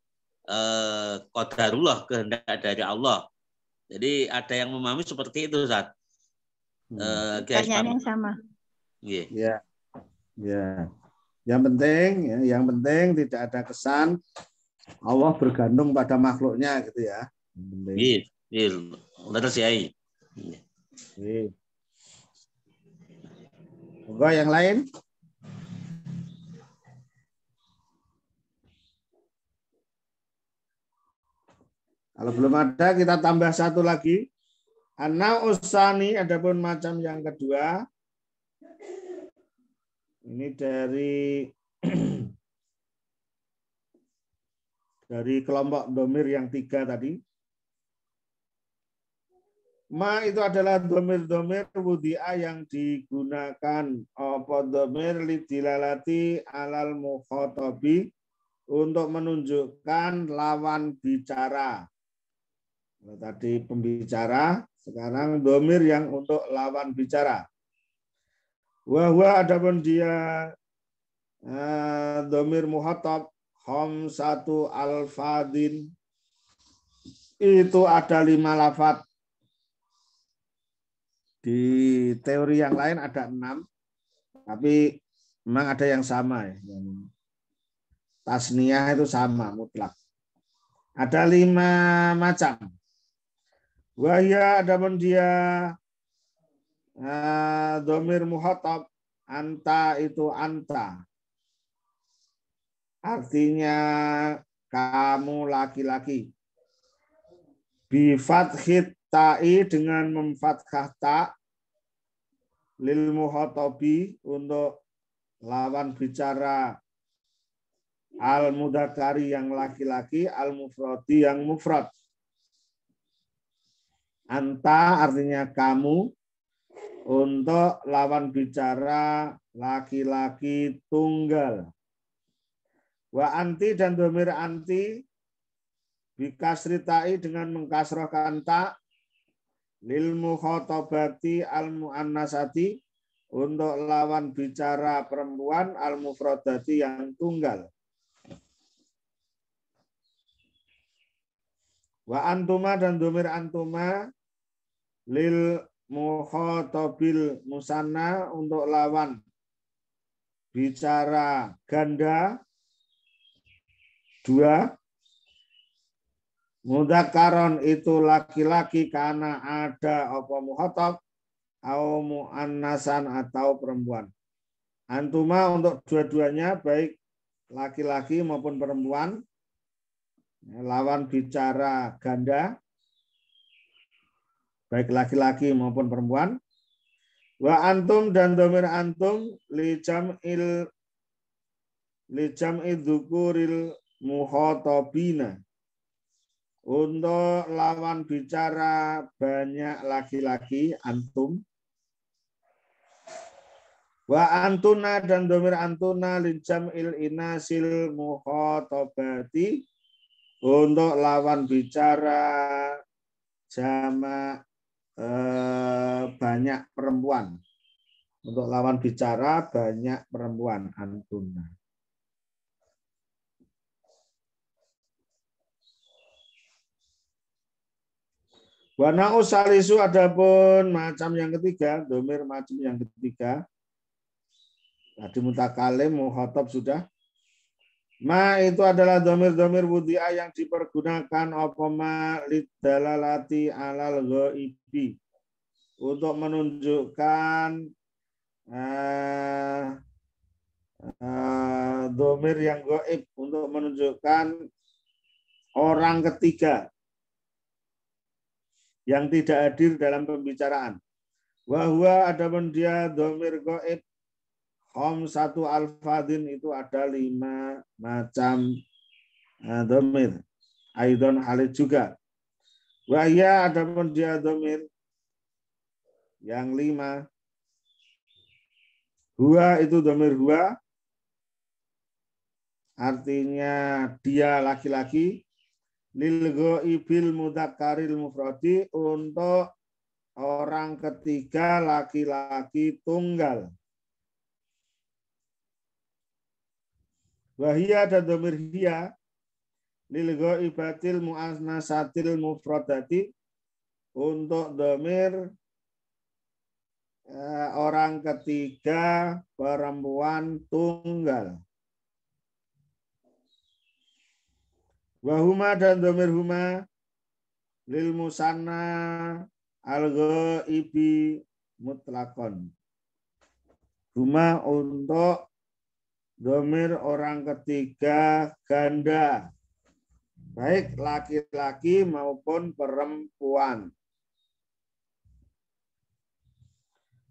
C: qadarullah, kehendak dari Allah. Jadi ada yang memahami seperti itu, Ustaz.
F: Pertanyaan yang sama.
B: Ya. Ya. Yang penting tidak ada kesan Allah bergantung pada makhluknya gitu ya.
C: Iya. Terus ya.
B: Enggak yang lain? Kalau belum ada, kita tambah satu lagi. An-Nausani, adapun macam yang kedua. Ini dari kelompok domir yang 3 tadi. Ma itu adalah domir-domir wudi'a yang digunakan apa domir lidilalati alal mukhatabi untuk menunjukkan lawan bicara. Tadi pembicara, sekarang domir yang untuk lawan bicara. Wahwa adapun dia domir muhatab khamsatu alfadin, itu ada 5 lafaz. Di teori yang lain ada 6, tapi memang ada yang sama ya. Tasniyah itu sama mutlak. Ada 5 macam. Wahya adapun dia domir muhatab anta itu anta. Artinya kamu laki-laki. Bi fathit ta'i dengan memfathah ta lil muhatabi untuk lawan bicara al mudzakkari yang laki-laki, al mufradi yang mufrad. Anta artinya kamu, untuk lawan bicara laki-laki tunggal. Wa anti dan domir anti bikasritai dengan mengkasrohkan ta lil mukhatabati al muannasati untuk lawan bicara perempuan al mufradati yang tunggal. Wa antuma dan domir antuma lil mukhatabil musanna untuk lawan bicara ganda 2. Mudzakaron itu laki-laki karena ada apa muhatab au muannasan atau perempuan. Antuma untuk dua-duanya baik laki-laki maupun perempuan, lawan bicara ganda baik laki-laki maupun perempuan. Wa antum dan domir antum lijam'il dzukuril muhatabina untuk lawan bicara banyak laki-laki antum. Wa antuna dan domir antuna lijam'il inasil muhatabati untuk lawan bicara jamak banyak perempuan. Untuk lawan bicara banyak perempuan antuna. Wana usalisu adapun macam yang ketiga, domir macam yang ketiga. Tadi mutakalim, muhatab sudah. Ma itu adalah domir-domir wudi'a yang dipergunakan apa ma lidalalati alal ghaibi untuk menunjukkan domir yang gaib, untuk menunjukkan orang ketiga yang tidak hadir dalam pembicaraan. Wahwa adapun dia domir gaib khamsatu alfadin itu ada 5 macam domir. Aidon halid juga. Wahya adapun dia domir yang 5. Huwa itu domir huwa. Artinya dia laki-laki. Lil ghaibil mudzakkaril mufradi untuk orang ketiga laki-laki tunggal. Wahia dan domir hiya lil ghaibatil muannasatil mufradati untuk domir orang ketiga perempuan tunggal. Wahuma dan domir huma lil musanna al ghaibi mutlakon. Huma untuk domir orang ketiga ganda, baik laki-laki maupun perempuan.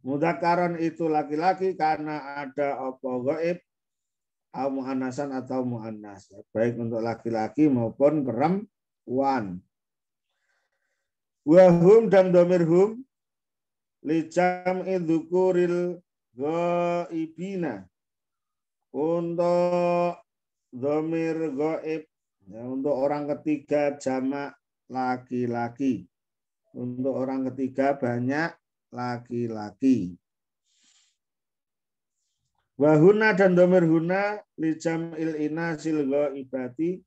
B: Mudzakaron itu laki-laki karena ada apa gaib, au muannasan atau muannas, baik untuk laki-laki maupun perempuan. Wahum dan domir hum li jam'i dzukuril ghaibina untuk dhamir ghaib. Ya, untuk orang ketiga jamak laki-laki. Untuk orang ketiga banyak laki-laki. Wahuna dan dhamir huna li jam'il inasil ghaibati.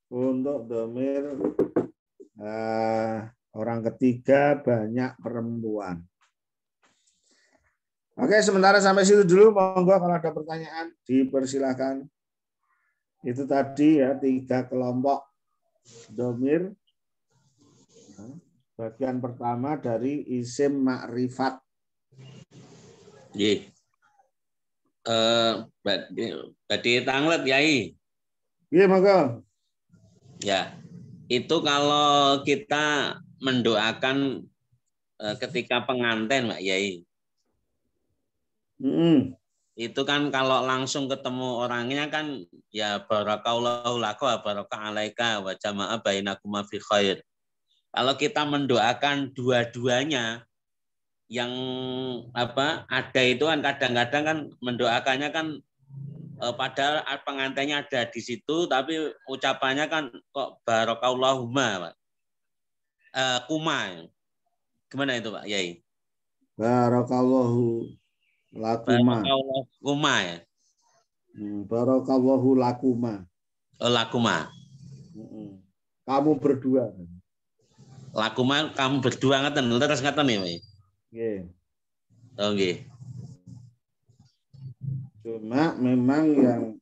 B: Untuk dhamir orang ketiga banyak perempuan. Oke, sementara sampai situ dulu. Monggo kalau ada pertanyaan dipersilakan. Itu tadi ya 3 kelompok dhamir. Bagian pertama dari isim ma'rifat.
C: Nggih. Badhe tanglet Yai.
B: Iya, monggo.
C: Ya. Itu kalau kita mendoakan ketika pengantin, Mbak Yai. Itu kan kalau langsung ketemu orangnya kan ya barakallahu laka wa baraka alaika wa jama'a bainakuma fi khair. Kalau kita mendoakan dua-duanya yang ada itu kan kadang-kadang kan mendoakannya kan padahal pengantinnya ada di situ tapi ucapannya kan kok barakallahumma Pak. Kuma. Gimana itu Pak Yai?
B: Barakallahu lakuma.
C: Barakallahuma ya.
B: Barakallahu lakuma.
C: Lakuma.
B: Kamu berdua.
C: Lakuma kamu berdua ngaten terus ngaten ya, Pak.
B: Nggih.
C: Oh nggih.
B: Cuma memang yang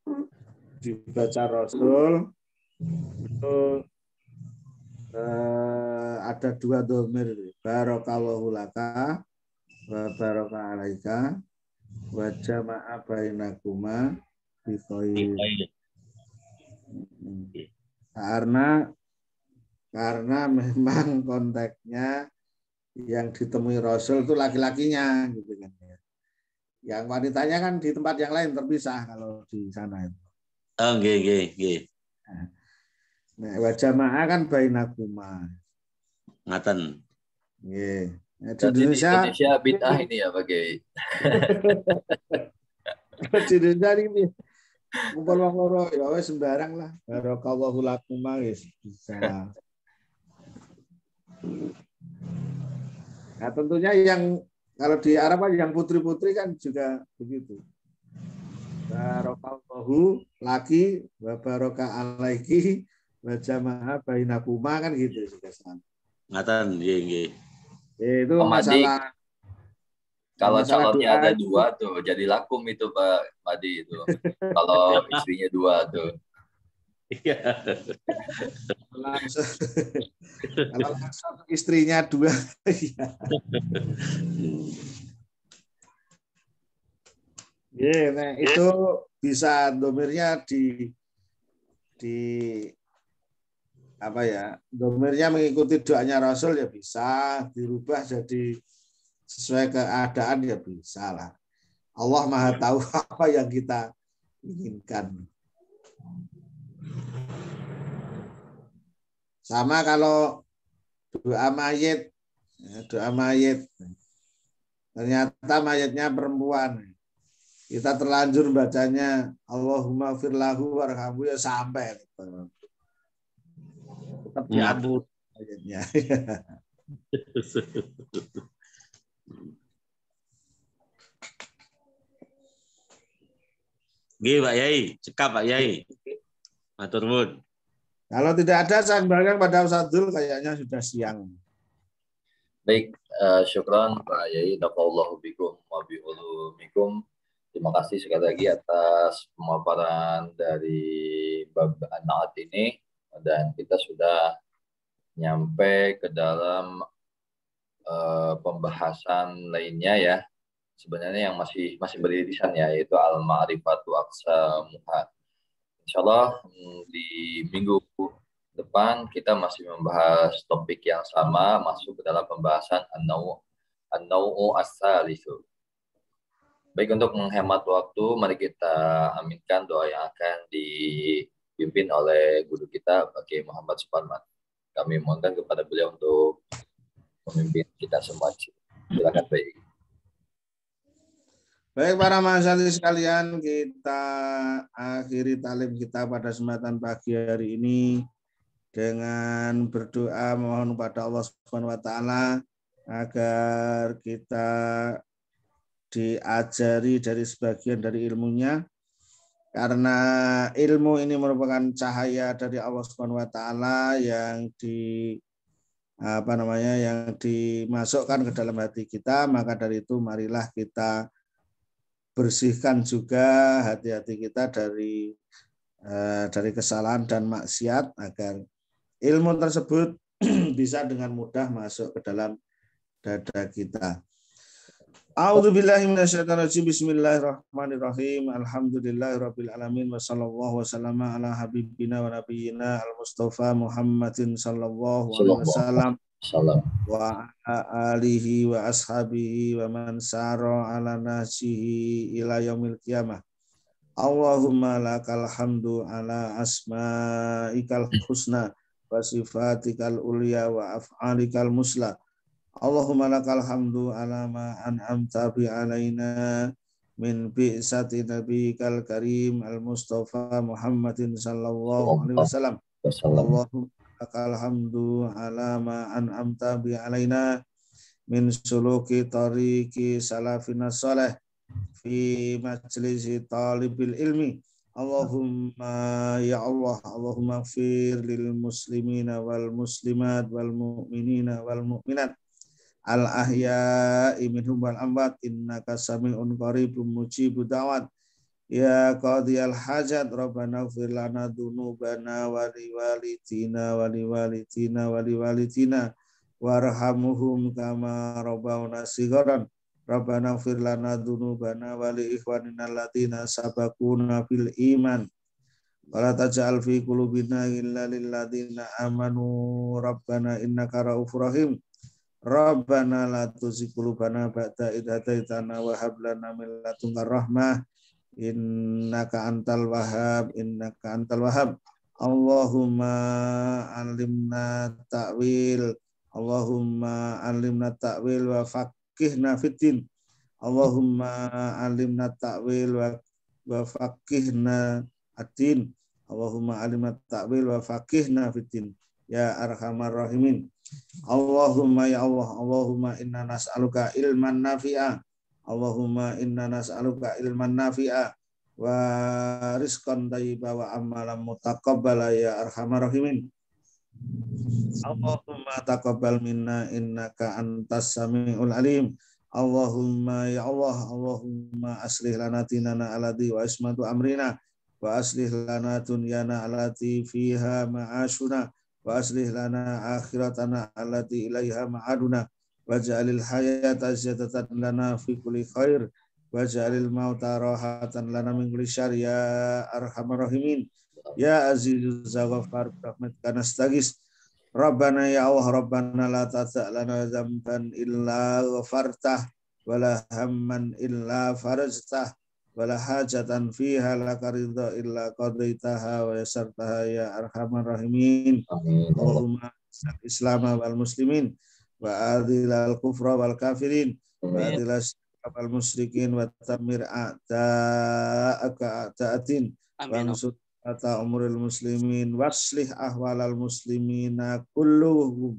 B: dibaca Rasul itu ada 2 dhamir, barakallahu laka wa baraka alaika wa jama'a bainakuma bi khair. Karena memang konteksnya yang ditemui Rasul itu laki-lakinya gitu kan ya. Yang wanitanya kan di tempat yang lain terpisah kalau di sana itu.
C: Oh nggih.
B: Nah, wa jama'a kan bainakuma.
C: Ngaten.
B: Nggih. Nah, di
A: Indonesia bid'ah ini ya Pak Kiai.
B: Di Indonesia ini kumpul wong loro ya wis sembarang lah. Barakallahu lakuma wis bisa. Nah, tentunya yang kalau di Arab yang putri-putri kan juga begitu. Barakallahu laki wa baraka alaiki wa jama'a bainakuma kan gitu juga sama.
C: Ngaten nggih.
B: Itu
A: Madi,
B: masalah.
A: kalau
B: masalah
A: calonnya ada
B: doa
A: 2 tuh jadi lakum itu Pak Madi itu. Kalau istrinya 2 tuh.
C: Iya.
B: Kalau langsung istrinya 2. Ya, nah, itu bisa domirnya di domirnya mengikuti doanya Rasul ya bisa, dirubah jadi sesuai keadaan ya bisa lah. Allah Maha tahu apa yang kita inginkan. Sama kalau doa mayit ternyata mayitnya perempuan. Kita terlanjur bacanya Allahumma firlahu warhamhu ya sampai. Tetap diampuni ayatnya.
C: Nggih Pak Yai, cekap Pak Yai. Matur nuwun.
B: Kalau tidak ada saya kembalikan pada Ustadzul kayaknya sudah siang.
A: Baik, syukran Pak Yai, nafa'allahu bikum wa bi'ulumikum. Terima kasih sekali lagi atas pemaparan dari bab an-na'at ini, dan kita sudah nyampe ke dalam pembahasan lainnya ya. Sebenarnya yang masih beririsan ya, yaitu al-ma'rifatu aqsamuha. Insyaallah di minggu depan kita masih membahas topik yang sama, masuk ke dalam pembahasan an-naw'u as-salisu. Baik, untuk menghemat waktu, mari kita aminkan doa yang akan dipimpin oleh guru kita, Pak Kiai Muhammad Suparman. Kami mohonkan kepada beliau untuk memimpin kita semua. Silakan, Pak.
B: Baik para mahasiswa sekalian, kita akhiri talim kita pada kesempatan pagi hari ini dengan berdoa mohon kepada Allah Subhanahu wa taala agar kita diajari dari sebagian dari ilmunya, karena ilmu ini merupakan cahaya dari Allah Subhanahu wa taala yang yang dimasukkan ke dalam hati kita. Maka dari itu marilah kita bersihkan juga hati-hati kita dari kesalahan dan maksiat agar ilmu tersebut bisa dengan mudah masuk ke dalam dada kita. A'udzubillahi minasyaitonirrajim. Bismillahirrahmanirrahim. Alhamdulillahirabbil alamin wa sallallahu wasallama ala habibina wa nabiyyina al-Mustafa Muhammadin sallallahu alaihi wasallam wa alihi wa ashabihi wa man sara ala nahjihi ila yaumil qiyamah. Allahumma lakal hamdu ala asma'ikal husna wa sifatikal ulya wa af'alikal musla. Allahumma lakal hamdu ala ma an'amta bi alaina min bi'sati nabiyikal karim al-Mustafa Muhammadin sallallahu alaihi wasallam. Allahumma lakal hamdu ala ma an'amta bi alaina min suluki tariqi salafina salih fi majlisi talibil ilmi. Allahumma ya Allah, Allahumma ighfir lil muslimina wal muslimat wal mu'minina wal mu'minat al ahya'i minhum wal amwat innaka sami'un qaribun mujibud da'wat. Ya qadiyal hajat rabbana ighfir lana dzunubana wa liwalidina wa liwalidina wa liwalidina warhamhum kama rabbawna shigharan. Rabbana ighfir lana dzunubana wa li ikhwanina alladziina sabaquna bil iman wa la taj'al fi qulubina illa lil ladziina amanu rabbana innaka ra'ufur rahim. Rabbana la tuzigh qulubana ba'da idh hadaitana wa hab lana min ladunka rahmah innaka antal wahhab Allahumma alimna ta'wil wa faqihna fiddin. Allahumma alimna ta'wil wa faqihna ad-din. Allahumma alimna ta'wil wa faqihna fiddin ya arhamar rahimin. Allahumma ya Allah, Allahumma inna nas'aluka ilman nafi'a. Allahumma inna nas'aluka ilman nafi'a wa rizqan thayyiba wa amalan mutaqabbala ya arhamar rahimin. Allahumma taqabbal minna innaka antas samiul alim. Allahumma ya Allah, Allahumma aslih lana dinana alladhi wa ismatu amrina wa aslih lana dunyana allati fiha ma'ashuna wa aslih lana akhiratana allati ilaiha ma'aduna waj'alil hayata ziyadatan lana fi kulli khair waj'alil mauta rahatan lana min kulli syarr ya arhamar rahimin. Ya azizuz zaghafar rahmatika nastaghis. Rabbana ya Allah, Rabbana la tata' lana dzamban illa ghafartah wala hamman illa farajtah wala hajatan fiha laka ridha illa qadaitaha wa yasartaha ya arhamar rahimin. Allahumma Islam wal muslimin wa adilal kufra wal kafirin wa adilal syirka wal musyrikin wa tamir a'da'aka a'da'atin wa ansur ata umuril muslimin waslih ahwalal muslimina kullahum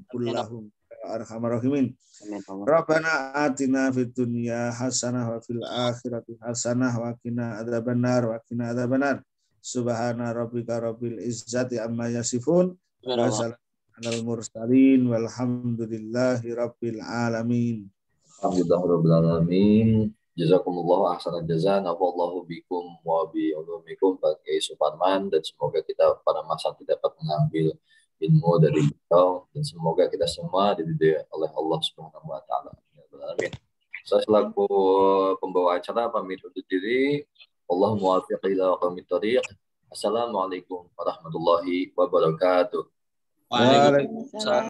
B: arhamar rahimin. Rabbana atina fid dunya hasanah wa fil akhirati hasanah wa qina adzabannar. Subhana rabbika rabbil izzati amma yasifun wa salamun alal mursalin walhamdulillahi rabbil alamin.
A: Alhamdulillahirabbil alamin. Jazakumullah ahsanal jazaa, nafa'allahu bikum wa bi ulumikum Pak Suparman, dan semoga kita pada masa kita dapat mengambil ilmu dari beliau dan semoga kita semua dididik oleh Allah Subhanahu wa taala. Amin. Saya selaku pembawa acara pamit undur diri. Allahumma muwaffiq ila aqwamit thoriq. Assalamualaikum warahmatullahi wabarakatuh.
C: Waalaikumsalam.